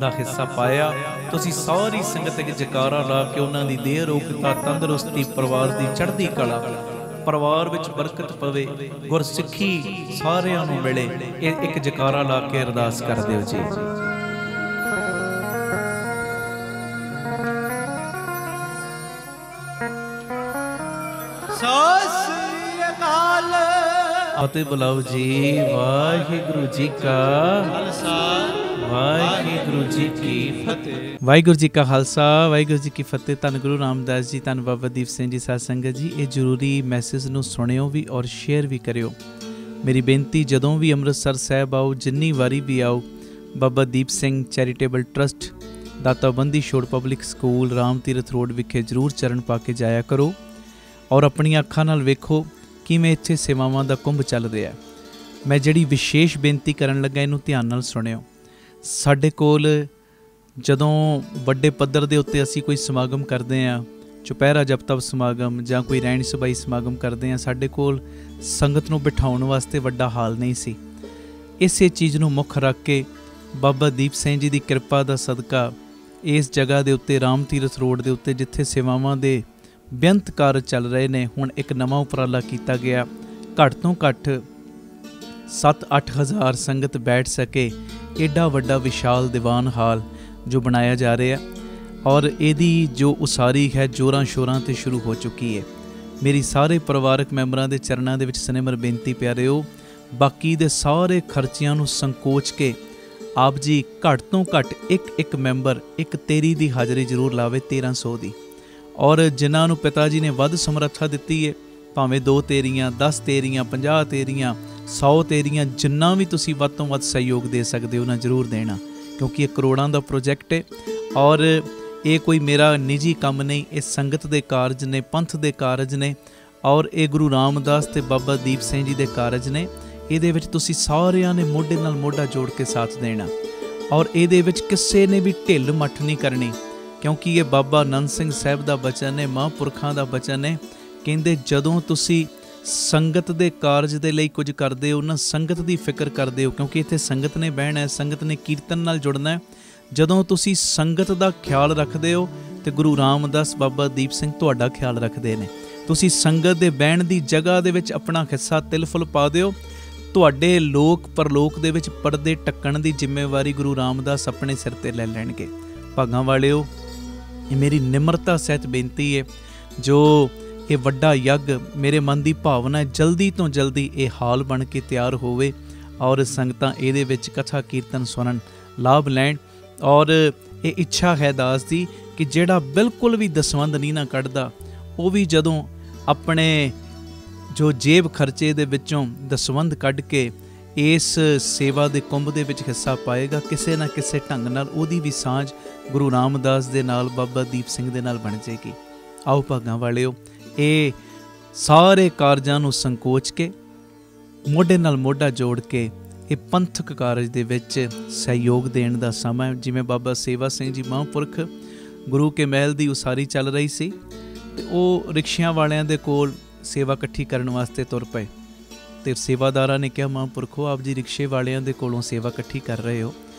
ਦਾ ਹਿੱਸਾ ਪਾਇਆ। ਤੁਸੀਂ ਸਾਰੀ ਸੰਗਤ ਇੱਕ ਜਕਾਰਾ ਲਾ ਕੇ ਉਹਨਾਂ ਦੀ ਦੇਹ ਰੋਗਤਾ, ਤੰਦਰੁਸਤੀ, ਪਰਿਵਾਰ ਦੀ ਚੜ੍ਹਦੀ ਕਲਾ, ਪਰਿਵਾਰ ਵਿੱਚ ਬਰਕਤ ਪਵੇ, ਗੁਰਸਿੱਖੀ ਸਾਰਿਆਂ ਨੂੰ ਮਿਲੇ, ਇਹ ਇੱਕ ਜਕਾਰਾ ਲਾ ਕੇ ਅਰਦਾਸ ਕਰ ਦਿਓ ਜੀ। ਫਤਿਹ ਬੁਲਾਓ ਜੀ। ਵਾਹਿਗੁਰੂ ਜੀ ਕਾ ਖਾਲਸਾ, ਵਾਹਿਗੁਰੂ ਜੀ ਕੀ ਫਤਿਹ। ਵਾਹਿਗੁਰੂ ਜੀ ਕਾ ਖਾਲਸਾ, ਵਾਹਿਗੁਰੂ ਜੀ ਕੀ ਫਤਿਹ। ਧੰਨ ਗੁਰੂ ਰਾਮਦਾਸ ਜੀ, ਧੰਨ ਬਾਬਾ ਦੀਪ ਸਿੰਘ ਜੀ। ਸਾਧ ਸੰਗਤ ਜੀ, ਇਹ ਜ਼ਰੂਰੀ ਮੈਸੇਜ ਨੂੰ ਸੁਣਿਓ ਵੀ ਔਰ ਸ਼ੇਅਰ ਵੀ ਕਰਿਓ। ਮੇਰੀ ਬੇਨਤੀ, ਜਦੋਂ ਵੀ ਅੰਮ੍ਰਿਤਸਰ ਸਾਹਿਬ ਆਓ, ਜਿੰਨੀ ਵਾਰੀ ਵੀ ਆਓ, ਬਾਬਾ ਦੀਪ ਸਿੰਘ ਚੈਰੀਟੇਬਲ ਟਰਸਟ, ਦਾਤਾ Bandi Chhor public school, Ram Tirath road ਵਿਖੇ ਜ਼ਰੂਰ ਚਰਨ ਪਾ ਕੇ ਜਾਇਆ ਕਰੋ ਔਰ ਆਪਣੀਆਂ ਅੱਖਾਂ ਨਾਲ ਵੇਖੋ ਕਿਵੇਂ ਇੱਥੇ ਸੇਵਾਵਾਂ ਦਾ ਕੁੰਭ ਚੱਲ ਰਿਹਾ। ਮੈਂ ਜਿਹੜੀ ਵਿਸ਼ੇਸ਼ ਬੇਨਤੀ ਕਰਨ ਲੱਗਾ, ਇਹਨੂੰ ਧਿਆਨ ਨਾਲ ਸੁਣਿਓ। ਸਾਡੇ ਕੋਲ ਜਦੋਂ ਵੱਡੇ ਪੱਧਰ ਦੇ ਉੱਤੇ ਅਸੀਂ ਕੋਈ ਸਮਾਗਮ ਕਰਦੇ ਹਾਂ, ਚੁਪਹਿਰਾ ਜਪ ਤਪ ਸਮਾਗਮ ਜਾਂ ਕੋਈ ਰਹਿਣ ਸਬਾਈ ਸਮਾਗਮ ਕਰਦੇ ਹਾਂ, ਸਾਡੇ ਕੋਲ ਸੰਗਤ ਨੂੰ ਬਿਠਾਉਣ ਵਾਸਤੇ ਵੱਡਾ ਹਾਲ ਨਹੀਂ ਸੀ। ਇਸੇ ਚੀਜ਼ ਨੂੰ ਮੁੱਖ ਰੱਖ ਕੇ ਬਾਬਾ ਦੀਪ ਸਿੰਘ ਜੀ ਦੀ ਕਿਰਪਾ ਦਾ ਸਦਕਾ ਇਸ ਜਗ੍ਹਾ ਦੇ ਉੱਤੇ, ਰਾਮ ਤੀਰਥ ਰੋਡ ਦੇ ਉੱਤੇ, ਜਿੱਥੇ ਸੇਵਾਵਾਂ ਦੇ ਬੇਅੰਤ ਕਾਰਜ ਚੱਲ ਰਹੇ ਨੇ, ਹੁਣ ਇੱਕ ਨਵਾਂ ਉਪਰਾਲਾ ਕੀਤਾ ਗਿਆ। ਘੱਟ ਤੋਂ ਘੱਟ 7-8 ਹਜ਼ਾਰ ਸੰਗਤ ਬੈਠ ਸਕੇ, ਐਡਾ ਵੱਡਾ ਵਿਸ਼ਾਲ ਦੀਵਾਨ ਹਾਲ ਜੋ ਬਣਾਇਆ ਜਾ ਰਿਹਾ ਔਰ ਇਹਦੀ ਜੋ ਉਸਾਰੀ ਹੈ ਜ਼ੋਰਾਂ ਸ਼ੋਰਾਂ 'ਤੇ ਸ਼ੁਰੂ ਹੋ ਚੁੱਕੀ ਹੈ। ਮੇਰੀ ਸਾਰੇ ਪਰਿਵਾਰਕ ਮੈਂਬਰਾਂ ਦੇ ਚਰਨਾਂ ਦੇ ਵਿੱਚ ਸਨੇਮਰ ਬੇਨਤੀ ਪਿਆਰਿਓ, ਬਾਕੀ ਦੇ ਸਾਰੇ ਖਰਚਿਆਂ ਨੂੰ ਸੰਕੋਚ ਕੇ ਆਪ ਜੀ ਘੱਟ ਤੋਂ ਘੱਟ ਇੱਕ ਮੈਂਬਰ ਇੱਕ ਤੇਰੀ ਦੀ ਹਾਜ਼ਰੀ ਜ਼ਰੂਰ ਲਾਵੇ, 1300 ਦੀ। ਔਰ ਜਿਨ੍ਹਾਂ ਨੂੰ ਪਿਤਾ ਜੀ ਨੇ ਵੱਧ ਸਮਰੱਥਾ ਦਿੱਤੀ ਹੈ, ਭਾਵੇਂ 2 ਤੇਰੀਆਂ, 10 ਤੇਰੀਆਂ, 50 ਤੇਰੀਆਂ, 100 ਤੇਰੀਆਂ, ਜਿੰਨਾ ਵੀ ਤੁਸੀਂ ਵੱਧ ਤੋਂ ਵੱਧ ਸਹਿਯੋਗ ਦੇ ਸਕਦੇ ਹੋ ਨਾ ਜ਼ਰੂਰ ਦੇਣਾ, ਕਿਉਂਕਿ ਇਹ ਕਰੋੜਾਂ ਦਾ ਪ੍ਰੋਜੈਕਟ ਹੈ ਔਰ ਇਹ ਕੋਈ ਮੇਰਾ ਨਿੱਜੀ ਕੰਮ ਨਹੀਂ, ਇਹ ਸੰਗਤ ਦੇ ਕਾਰਜ ਨੇ, ਪੰਥ ਦੇ ਕਾਰਜ ਨੇ ਔਰ ਇਹ ਗੁਰੂ ਰਾਮਦਾਸ ਤੇ ਬਾਬਾ ਦੀਪ ਸਿੰਘ ਜੀ ਦੇ ਕਾਰਜ ਨੇ। ਇਹਦੇ ਵਿੱਚ ਤੁਸੀਂ ਸਾਰਿਆਂ ਨੇ ਮੋਢੇ ਨਾਲ ਮੋਢਾ ਜੋੜ ਕੇ ਸਾਥ ਦੇਣਾ ਔਰ ਇਹਦੇ ਵਿੱਚ ਕਿਸੇ ਨੇ ਵੀ ਢਿੱਲ ਮੱਠ ਨਹੀਂ ਕਰਨੀ, ਕਿਉਂਕਿ ਇਹ ਬਾਬਾ ਆਨੰਦ ਸਿੰਘ ਸਾਹਿਬ ਦਾ ਬਚਨ ਹੈ, ਮਹਾਂਪੁਰਖਾਂ ਦਾ ਬਚਨ ਹੈ। ਕਹਿੰਦੇ ਜਦੋਂ ਤੁਸੀਂ ਸੰਗਤ ਦੇ ਕਾਰਜ ਦੇ ਲਈ ਕੁਝ ਕਰਦੇ ਹੋ ਨਾ, ਸੰਗਤ ਦੀ ਫਿਕਰ ਕਰਦੇ ਹੋ, ਕਿਉਂਕਿ ਇੱਥੇ ਸੰਗਤ ਨੇ ਬਹਿਣਾ ਹੈ, ਸੰਗਤ ਨੇ ਕੀਰਤਨ ਨਾਲ ਜੁੜਨਾ ਹੈ। ਜਦੋਂ ਤੁਸੀਂ ਸੰਗਤ ਦਾ ਖਿਆਲ ਰੱਖਦੇ ਹੋ ਤੇ ਗੁਰੂ ਰਾਮਦਾਸ ਬਾਬਾ ਦੀਪ ਸਿੰਘ ਤੁਹਾਡਾ ਖਿਆਲ ਰੱਖਦੇ ਨੇ। ਤੁਸੀਂ ਸੰਗਤ ਦੇ ਬਹਿਣ ਦੀ ਜਗ੍ਹਾ ਦੇ ਵਿੱਚ ਆਪਣਾ ਹਿੱਸਾ ਤਿਲ ਫੁੱਲ ਪਾ ਦਿਓ, ਤੁਹਾਡੇ ਲੋਕ ਪਰਲੋਕ ਦੇ ਵਿੱਚ ਪਰਦੇ ਢੱਕਣ ਦੀ ਜ਼ਿੰਮੇਵਾਰੀ ਗੁਰੂ ਰਾਮਦਾਸ ਆਪਣੇ ਸਿਰ ਤੇ ਲੈ ਲੈਣਗੇ। ਭਾਗਾਂ ਵਾਲਿਓ, ਇਹ ਮੇਰੀ ਨਿਮਰਤਾ ਸਹਿਤ ਬੇਨਤੀ ਹੈ, ਜੋ ਇਹ ਵੱਡਾ ਯੱਗ, ਮੇਰੇ ਮਨ ਦੀ ਭਾਵਨਾ ਹੈ ਜਲਦੀ ਤੋਂ ਜਲਦੀ ਇਹ ਹਾਲ ਬਣ ਕੇ ਤਿਆਰ ਹੋਵੇ ਔਰ ਸੰਗਤਾਂ ਇਹਦੇ ਵਿੱਚ ਕਥਾ ਕੀਰਤਨ ਸੁਣਨ, ਲਾਭ ਲੈਣ। ਔਰ ਇਹ ਇੱਛਾ ਹੈ ਦਾਸ ਦੀ ਕਿ ਜਿਹੜਾ ਬਿਲਕੁਲ ਵੀ ਦਸਵੰਧ ਨਹੀਂ ਨਾ ਕੱਢਦਾ, ਉਹ ਵੀ ਜਦੋਂ ਆਪਣੇ ਜੋ ਜੇਬ ਖਰਚੇ ਦੇ ਵਿੱਚੋਂ ਦਸਵੰਧ ਕੱਢ ਕੇ ਇਸ ਸੇਵਾ ਦੇ ਕੁੰਭ ਦੇ ਵਿੱਚ ਹਿੱਸਾ ਪਾਏਗਾ, ਕਿਸੇ ਨਾ ਕਿਸੇ ਢੰਗ ਨਾਲ ਉਹਦੀ ਵੀ ਸਾਂਝ ਗੁਰੂ ਰਾਮਦਾਸ ਦੇ ਨਾਲ, ਬਾਬਾ ਦੀਪ ਸਿੰਘ ਦੇ ਨਾਲ ਬਣ ਜਾਏਗੀ। ਆਓ ਭਾਗਾਂ ਵਾਲਿਓ, ਇਹ ਸਾਰੇ ਕਾਰਜਾਂ ਨੂੰ ਸੰਕੋਚ ਕੇ, ਮੋਢੇ ਨਾਲ ਮੋਢਾ ਜੋੜ ਕੇ ਇਹ ਪੰਥਕ ਕਾਰਜ ਦੇ ਵਿੱਚ ਸਹਿਯੋਗ ਦੇਣ ਦਾ ਸਮਾਂ ਹੈ। ਜਿਵੇਂ ਬਾਬਾ ਸੇਵਾ ਸਿੰਘ ਜੀ ਮਹਾਂਪੁਰਖ ਗੁਰੂ ਕੇ ਮਹਿਲ ਦੀ ਉਸਾਰੀ ਚੱਲ ਰਹੀ ਸੀ ਤੇ ਉਹ ਰਿਕਸ਼ਿਆਂ ਵਾਲਿਆਂ ਦੇ ਕੋਲ ਸੇਵਾ ਇਕੱਠੀ ਕਰਨ ਵਾਸਤੇ ਤੁਰ ਪਏ ਤੇ ਸੇਵਾਦਾਰਾਂ ਨੇ ਕਿਹਾ, ਮਹਾਂਪੁਰਖੋ ਆਪ ਜੀ ਰਿਕਸ਼ੇ ਵਾਲਿਆਂ ਦੇ ਕੋਲੋਂ ਸੇਵਾ ਇਕੱਠੀ ਕਰ ਰਹੇ ਹੋ,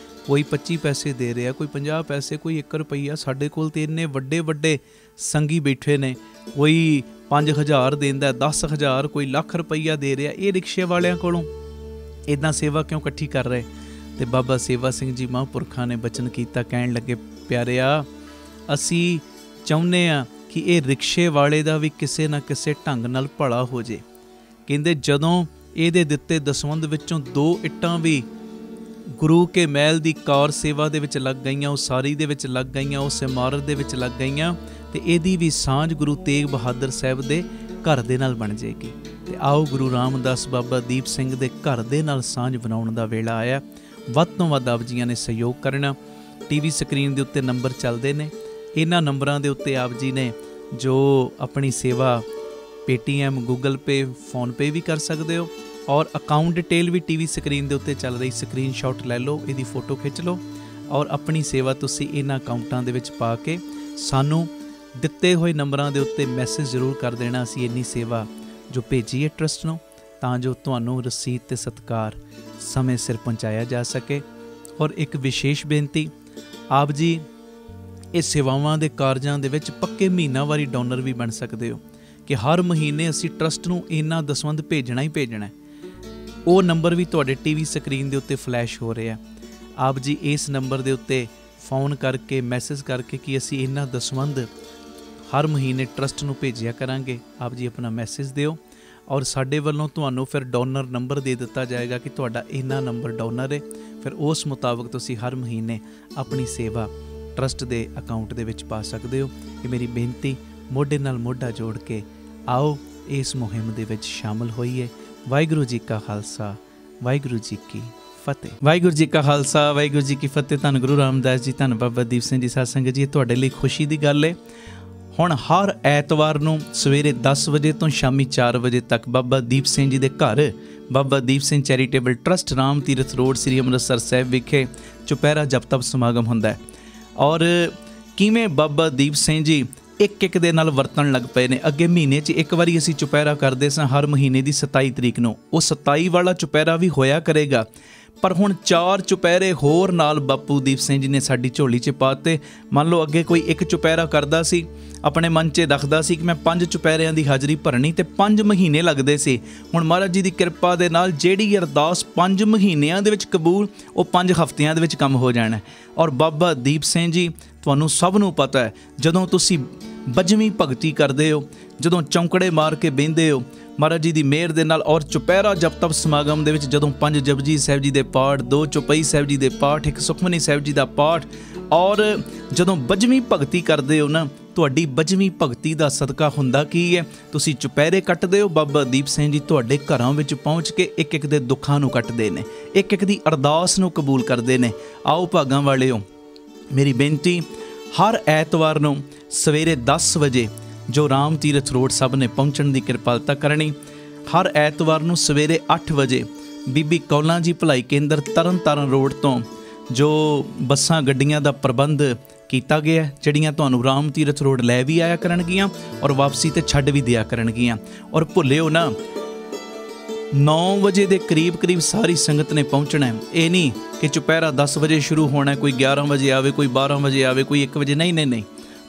ਕੋਈ 25 ਪੈਸੇ ਦੇ ਰਿਹਾ, ਕੋਈ 50 ਪੈਸੇ, ਕੋਈ 1 ਰੁਪਈਆ, ਸਾਡੇ ਕੋਲ ਤੇ ਇੰਨੇ ਵੱਡੇ ਵੱਡੇ ਸੰਗੀ ਬੈਠੇ ਨੇ, ਕੋਈ 5000 ਦਿੰਦਾ, 10,000, ਕੋਈ ਲੱਖ ਰੁਪਈਆ ਦੇ ਰਿਹਾ, ਇਹ ਰਿਕਸ਼ੇ ਵਾਲਿਆਂ ਕੋਲੋਂ ਇੱਦਾਂ ਸੇਵਾ ਕਿਉਂ ਇਕੱਠੀ ਕਰ ਰਹੇ? ਤੇ ਬਾਬਾ ਸੇਵਾ ਸਿੰਘ ਜੀ ਮਹਾਂਪੁਰਖਾਂ ਨੇ ਬਚਨ ਕੀਤਾ, ਕਹਿਣ ਲੱਗੇ, ਪਿਆਰਿਆ ਅਸੀਂ ਚਾਹੁੰਦੇ ਹਾਂ ਕਿ ਇਹ ਰਿਕਸ਼ੇ ਵਾਲੇ ਦਾ ਵੀ ਕਿਸੇ ਨਾ ਕਿਸੇ ਢੰਗ ਨਾਲ ਭਲਾ ਹੋ ਜੇ। ਕਹਿੰਦੇ ਜਦੋਂ ਇਹਦੇ ਦਿੱਤੇ ਦਸਵੰਧ ਵਿੱਚੋਂ 2 ਇੱਟਾਂ ਵੀ ਗੁਰੂ ਕੇ ਮਹਿਲ ਦੀ ਕਾਰ ਸੇਵਾ ਦੇ ਵਿੱਚ ਲੱਗ ਗਈਆਂ, ਉਸਾਰੀ ਦੇ ਵਿੱਚ ਲੱਗ ਗਈਆਂ, ਉਸ ਇਮਾਰਤ ਦੇ ਵਿੱਚ ਲੱਗ ਗਈਆਂ, ਤੇ ਇਹਦੀ ਵੀ ਸਾਂਝ ਗੁਰੂ ਤੇਗ ਬਹਾਦਰ ਸਾਹਿਬ ਦੇ ਘਰ ਦੇ ਨਾਲ ਬਣ ਜਾਏਗੀ। ਤੇ ਆਓ ਗੁਰੂ ਰਾਮਦਾਸ ਬਾਬਾ ਦੀਪ ਸਿੰਘ ਦੇ ਘਰ ਦੇ ਨਾਲ ਸਾਂਝ ਬਣਾਉਣ ਦਾ ਵੇਲਾ ਆਇਆ। ਵੱਧ ਤੋਂ ਵੱਧ ਆਪ ਜੀਆਂ ਨੇ ਸਹਿਯੋਗ ਕਰਨਾ। ਟੀਵੀ ਸਕਰੀਨ ਦੇ ਉੱਤੇ ਨੰਬਰ ਚੱਲਦੇ ਨੇ, ਇਹਨਾਂ ਨੰਬਰਾਂ ਦੇ ਉੱਤੇ ਆਪ ਜੀ ਨੇ ਜੋ ਆਪਣੀ ਸੇਵਾ ਪੇਟੀਐਮ, ਗੂਗਲ ਪੇ, ਫੋਨਪੇ ਵੀ ਕਰ ਸਕਦੇ ਹੋ। ਔਰ ਅਕਾਊਂਟ ਡਿਟੇਲ ਵੀ ਟੀਵੀ ਸਕਰੀਨ ਦੇ ਉੱਤੇ ਚੱਲ ਰਹੀ, ਸਕਰੀਨਸ਼ਾਟ ਲੈ ਲਓ, ਇਹਦੀ ਫੋਟੋ ਖਿੱਚ ਲਓ ਔਰ ਆਪਣੀ ਸੇਵਾ ਤੁਸੀਂ ਇਹਨਾਂ ਅਕਾਊਂਟਾਂ ਦੇ ਵਿੱਚ ਪਾ ਕੇ ਸਾਨੂੰ ਦਿੱਤੇ ਹੋਏ ਨੰਬਰਾਂ ਦੇ ਉੱਤੇ ਮੈਸੇਜ ਜ਼ਰੂਰ ਕਰ ਦੇਣਾ। ਅਸੀਂ ਇੰਨੀ ਸੇਵਾ ਜੋ ਭੇਜੀ ਹੈ ਟਰਸਟ ਨੂੰ, ਤਾਂ ਜੋ ਤੁਹਾਨੂੰ ਰਸੀਦ ਤੇ ਸਤਿਕਾਰ ਸਮੇਂ ਸਿਰ ਪਹੁੰਚਾਇਆ ਜਾ ਸਕੇ। ਔਰ ਇੱਕ ਵਿਸ਼ੇਸ਼ ਬੇਨਤੀ, ਆਪ ਜੀ ਇਹ ਸੇਵਾਵਾਂ ਦੇ ਕਾਰਜਾਂ ਦੇ ਵਿੱਚ ਪੱਕੇ ਮਹੀਨਾਵਾਰੀ ਡੋਨਰ ਵੀ ਬਣ ਸਕਦੇ ਹੋ ਕਿ ਹਰ ਮਹੀਨੇ ਅਸੀਂ ਟਰਸਟ ਨੂੰ ਇੰਨਾ ਦਸਵੰਧ ਭੇਜਣਾ ਹੀ ਭੇਜਣਾ। ਉਹ ਨੰਬਰ ਵੀ ਤੁਹਾਡੇ ਟੀਵੀ ਸਕਰੀਨ ਦੇ ਉੱਤੇ ਫਲੈਸ਼ ਹੋ ਰਿਹਾ। ਆਪ ਜੀ ਇਸ ਨੰਬਰ ਦੇ ਉੱਤੇ ਫੋਨ ਕਰਕੇ ਮੈਸੇਜ ਕਰਕੇ ਕਿ ਅਸੀਂ ਇੰਨਾ ਦਸਵੰਧ ਹਰ ਮਹੀਨੇ ਟਰਸਟ ਨੂੰ ਭੇਜਿਆ ਕਰਾਂਗੇ। ਆਪ ਜੀ ਆਪਣਾ ਮੈਸੇਜ ਦਿਓ ਔਰ ਸਾਡੇ ਵੱਲੋਂ ਤੁਹਾਨੂੰ ਫਿਰ ਡੋਨਰ ਨੰਬਰ ਦੇ ਦਿੱਤਾ ਜਾਏਗਾ ਕਿ ਤੁਹਾਡਾ ਇੰਨਾ ਨੰਬਰ ਡੋਨਰ ਹੈ। ਫਿਰ ਉਸ ਮੁਤਾਬਕ ਤੁਸੀਂ ਹਰ ਮਹੀਨੇ ਆਪਣੀ ਸੇਵਾ ਟਰਸਟ ਦੇ ਅਕਾਊਂਟ ਦੇ ਵਿੱਚ ਪਾ ਸਕਦੇ ਹੋ। ਇਹ ਮੇਰੀ ਬੇਨਤੀ, ਮੋਢੇ ਨਾਲ ਮੋਢਾ ਜੋੜ ਕੇ ਆਓ ਇਸ ਮੁਹਿੰਮ ਦੇ ਵਿੱਚ ਸ਼ਾਮਲ ਹੋਈਏ। ਵਾਹਿਗੁਰੂ ਜੀ ਕਾ ਖਾਲਸਾ, ਵਾਹਿਗੁਰੂ ਜੀ ਕੀ ਫਤਿਹ। ਵਾਹਿਗੁਰੂ ਜੀ ਕਾ ਖਾਲਸਾ, ਵਾਹਿਗੁਰੂ ਜੀ ਕੀ ਫਤਿਹ। ਧੰਨ ਗੁਰੂ ਰਾਮਦਾਸ ਜੀ, ਧੰਨ ਬਾਬਾ ਦੀਪ ਸਿੰਘ ਜੀ। ਸਾਧ ਸੰਗਤ ਜੀ, ਇਹ ਤੁਹਾਡੇ ਲਈ ਖੁਸ਼ੀ ਦੀ ਗੱਲ ਹੈ। ਹੁਣ ਹਰ ਐਤਵਾਰ ਨੂੰ ਸਵੇਰੇ 10 ਵਜੇ ਤੋਂ ਸ਼ਾਮੀ 4 ਵਜੇ ਤੱਕ ਬਾਬਾ ਦੀਪ ਸਿੰਘ ਜੀ ਦੇ ਘਰ Baba Deep Singh charitable trust, Ram Tirath road, ਸ੍ਰੀ ਅੰਮ੍ਰਿਤਸਰ ਸਾਹਿਬ ਵਿਖੇ ਚੁਪਹਿਰਾ ਜਪ ਤਪ ਸਮਾਗਮ ਹੁੰਦਾ ਹੈ। ਔਰ ਕਿਵੇਂ ਬਾਬਾ ਦੀਪ ਸਿੰਘ ਜੀ ਇੱਕ ਦੇ ਨਾਲ ਵਰਤਣ ਲੱਗ ਪਏ ਨੇ। ਅੱਗੇ ਮਹੀਨੇ 'ਚ ਇੱਕ ਵਾਰੀ ਅਸੀਂ ਚੁਪਹਿਰਾ ਕਰਦੇ ਸਾਂ, ਹਰ ਮਹੀਨੇ ਦੀ 27 ਤਰੀਕ ਨੂੰ। ਉਹ 27 ਵਾਲਾ ਚੁਪਹਿਰਾ ਵੀ ਹੋਇਆ ਕਰੇਗਾ, ਪਰ ਹੁਣ 4 ਚੁਪਹਿਰੇ ਹੋਰ ਨਾਲ ਬਾਪੂ ਦੀਪ ਸਿੰਘ ਜੀ ਨੇ ਸਾਡੀ ਝੋਲੀ 'ਚ ਪਾਤੇ। ਮੰਨ ਲਓ ਅੱਗੇ ਕੋਈ ਇੱਕ ਚੁਪਹਿਰਾ ਕਰਦਾ ਸੀ, ਆਪਣੇ ਮਨ 'ਚ ਰੱਖਦਾ ਸੀ ਕਿ ਮੈਂ 5 ਚੁਪਹਿਰਿਆਂ ਦੀ ਹਾਜ਼ਰੀ ਭਰਨੀ ਤੇ 5 ਮਹੀਨੇ ਲੱਗਦੇ ਸੀ। ਹੁਣ ਮਹਾਰਾਜ ਜੀ ਦੀ ਕਿਰਪਾ ਦੇ ਨਾਲ ਜਿਹੜੀ ਅਰਦਾਸ 5 ਮਹੀਨਿਆਂ ਦੇ ਵਿੱਚ ਕਬੂਲ, ਉਹ 5 ਹਫ਼ਤਿਆਂ ਦੇ ਵਿੱਚ ਕੰਮ ਹੋ ਜਾਣਾ। ਔਰ ਬਾਬਾ ਦੀਪ ਸਿੰਘ ਜੀ, ਤੁਹਾਨੂੰ ਸਭ ਨੂੰ ਪਤਾ ਹੈ, ਜਦੋਂ ਤੁਸੀਂ ਬਜਵੀਂ ਭਗਤੀ ਕਰਦੇ ਹੋ, ਜਦੋਂ ਚੌਂਕੜੇ ਮਾਰ ਕੇ ਬਹਿੰਦੇ ਹੋ ਮਹਾਰਾਜ ਜੀ ਦੀ ਮਿਹਰ ਦੇ ਨਾਲ, ਔਰ ਚੁਪਹਿਰਾ ਜਪ ਤਪ ਸਮਾਗਮ ਦੇ ਵਿੱਚ ਜਦੋਂ 5 ਜਪਜੀ ਸਾਹਿਬ ਜੀ ਦੇ ਪਾਠ, 2 ਚੌਪਈ ਸਾਹਿਬ ਜੀ ਦੇ ਪਾਠ, 1 ਸੁਖਮਨੀ ਸਾਹਿਬ ਜੀ ਦਾ ਪਾਠ, ਔਰ ਜਦੋਂ ਬਜਵੀਂ ਭਗਤੀ ਕਰਦੇ ਹੋ ਨਾ, ਤੁਹਾਡੀ ਬਜਵੀਂ ਭਗਤੀ ਦਾ ਸਦਕਾ ਹੁੰਦਾ ਕੀ ਹੈ, ਤੁਸੀਂ ਚੁਪਹਿਰੇ ਕੱਟਦੇ ਹੋ। ਬਾਬਾ ਦੀਪ ਸਿੰਘ ਜੀ ਤੁਹਾਡੇ ਘਰਾਂ ਵਿੱਚ ਪਹੁੰਚ ਕੇ ਇੱਕ ਦੇ ਦੁੱਖਾਂ ਨੂੰ ਕੱਟਦੇ ਨੇ, ਇੱਕ ਦੀ ਅਰਦਾਸ ਨੂੰ ਕਬੂਲ ਕਰਦੇ ਨੇ। ਆਓ ਭਾਗਾਂ ਵਾਲਿਓ, ਮੇਰੀ ਬੇਨਤੀ, ਹਰ ਐਤਵਾਰ ਨੂੰ ਸਵੇਰੇ 10 ਵਜੇ ਜੋ ਰਾਮ ਤੀਰਥ ਰੋਡ ਸਭ ਨੇ ਪਹੁੰਚਣ ਦੀ ਕਿਰਪਾਲਤਾ ਕਰਨੀ। ਹਰ ਐਤਵਾਰ ਨੂੰ ਸਵੇਰੇ 8 ਵਜੇ ਬੀਬੀ ਕੌਲਾਂ ਜੀ ਭਲਾਈ ਕੇਂਦਰ ਤਰਨ ਤਾਰਨ ਰੋਡ ਤੋਂ ਜੋ ਬੱਸਾਂ ਗੱਡੀਆਂ ਦਾ ਪ੍ਰਬੰਧ ਕੀਤਾ ਗਿਆ, ਜਿਹੜੀਆਂ ਤੁਹਾਨੂੰ ਰਾਮ ਤੀਰਥ ਰੋਡ ਲੈ ਵੀ ਆਇਆ ਕਰਨਗੀਆਂ ਔਰ ਵਾਪਸੀ ਤੇ ਛੱਡ ਵੀ ਦਿਆ ਕਰਨਗੀਆਂ। ਔਰ ਭੁੱਲਿਓ ਨਾ, 9 ਵਜੇ ਦੇ ਕਰੀਬ ਸਾਰੀ ਸੰਗਤ ਨੇ ਪਹੁੰਚਣਾ ਹੈ। ਇਹ ਨਹੀਂ ਕਿ ਚੁਪਹਿਰਾ 10 ਵਜੇ ਸ਼ੁਰੂ ਹੋਣਾ, ਕੋਈ 11 ਵਜੇ ਆਵੇ, ਕੋਈ 12 ਵਜੇ ਆਵੇ, ਕੋਈ 1 ਵਜੇ, ਨਹੀਂ।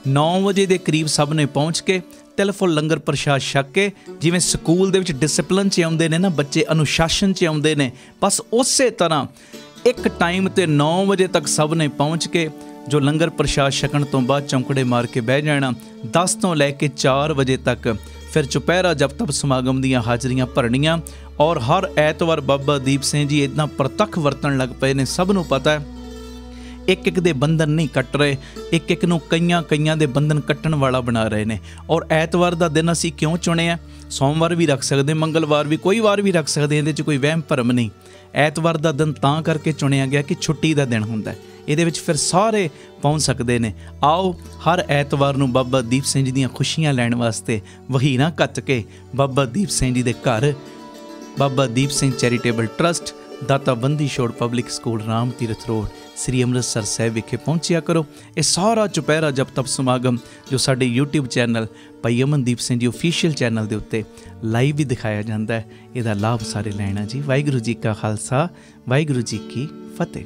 9 ਵਜੇ ਦੇ ਕਰੀਬ ਸਭ ਨੇ ਪਹੁੰਚ ਕੇ ਤਿਲ ਫੁੱਲ ਲੰਗਰ ਪ੍ਰਸ਼ਾਦ ਛਕ ਕੇ, ਜਿਵੇਂ ਸਕੂਲ ਦੇ ਵਿੱਚ ਡਿਸਪਲਿਨ 'ਚ ਆਉਂਦੇ ਨੇ ਨਾ ਬੱਚੇ, ਅਨੁਸ਼ਾਸਨ 'ਚ ਆਉਂਦੇ ਨੇ, ਬਸ ਉਸੇ ਤਰ੍ਹਾਂ ਇੱਕ ਟਾਈਮ 'ਤੇ 9 ਵਜੇ ਤੱਕ ਸਭ ਨੇ ਪਹੁੰਚ ਕੇ ਜੋ ਲੰਗਰ ਪ੍ਰਸ਼ਾਦ ਛਕਣ ਤੋਂ ਬਾਅਦ ਚੌਂਕੜੇ ਮਾਰ ਕੇ ਬਹਿ ਜਾਣਾ। 10 ਤੋਂ ਲੈ ਕੇ 4 ਵਜੇ ਤੱਕ ਫਿਰ ਚੁਪਹਿਰਾ ਜਪ ਤਪ ਸਮਾਗਮ ਦੀਆਂ ਹਾਜ਼ਰੀਆਂ ਭਰਨੀਆਂ। ਔਰ ਹਰ ਐਤਵਾਰ ਬਾਬਾ ਦੀਪ ਸਿੰਘ ਜੀ ਇੱਦਾਂ ਪ੍ਰਤੱਖ ਵਰਤਣ ਲੱਗ ਪਏ ਨੇ, ਸਭ ਨੂੰ ਪਤਾ ਹੈ। ਇੱਕ ਦੇ ਬੰਧਨ ਨਹੀਂ ਕੱਟ ਰਹੇ, ਇੱਕ ਨੂੰ ਕਈਆਂ ਦੇ ਬੰਧਨ ਕੱਟਣ ਵਾਲਾ ਬਣਾ ਰਹੇ ਨੇ। ਔਰ ਐਤਵਾਰ ਦਾ ਦਿਨ ਅਸੀਂ ਕਿਉਂ ਚੁਣਿਆ? ਸੋਮਵਾਰ ਵੀ ਰੱਖ ਸਕਦੇ, ਮੰਗਲਵਾਰ ਵੀ, ਕੋਈ ਵਾਰ ਵੀ ਰੱਖ ਸਕਦੇ, ਇਹਦੇ 'ਚ ਕੋਈ ਵਹਿਮ ਭਰਮ ਨਹੀਂ। ਐਤਵਾਰ ਦਾ ਦਿਨ ਤਾਂ ਕਰਕੇ ਚੁਣਿਆ ਗਿਆ ਕਿ ਛੁੱਟੀ ਦਾ ਦਿਨ ਹੁੰਦਾ, ਇਹਦੇ ਵਿੱਚ ਫਿਰ ਸਾਰੇ ਪਹੁੰਚ ਸਕਦੇ ਨੇ। ਆਓ ਹਰ ਐਤਵਾਰ ਨੂੰ ਬਾਬਾ ਦੀਪ ਸਿੰਘ ਜੀ ਦੀਆਂ ਖੁਸ਼ੀਆਂ ਲੈਣ ਵਾਸਤੇ ਵਹੀਰਾਂ ਕੱਤ ਕੇ ਬਾਬਾ ਦੀਪ ਸਿੰਘ ਜੀ ਦੇ ਘਰ ਬਾਬਾ ਦੀਪ ਸਿੰਘ ਚੈਰੀਟੇਬਲ ਟਰਸਟ, ਦਾਤਾ Bandi Chhor public school, Ram Tirath road, ਸ੍ਰੀ ਅੰਮ੍ਰਿਤਸਰ ਸਾਹਿਬ ਵਿਖੇ ਪਹੁੰਚਿਆ ਕਰੋ। ਇਹ ਸਾਰਾ ਚੁਪਹਿਰਾ ਜਪ ਤਪ ਸਮਾਗਮ ਜੋ ਸਾਡੇ YouTube ਚੈਨਲ ਭਾਈ ਅਮਨਦੀਪ ਸਿੰਘ ਜੀ ਓਫੀਸ਼ੀਅਲ ਚੈਨਲ ਦੇ ਉੱਤੇ ਲਾਈਵ ਵੀ ਦਿਖਾਇਆ ਜਾਂਦਾ ਹੈ। ਇਹਦਾ ਲਾਭ ਸਾਰੇ ਲੈਣਾ ਜੀ। ਵਾਹਿਗੁਰੂ ਜੀ ਕਾ ਖਾਲਸਾ, ਵਾਹਿਗੁਰੂ ਜੀ ਕੀ ਫਤਿਹ।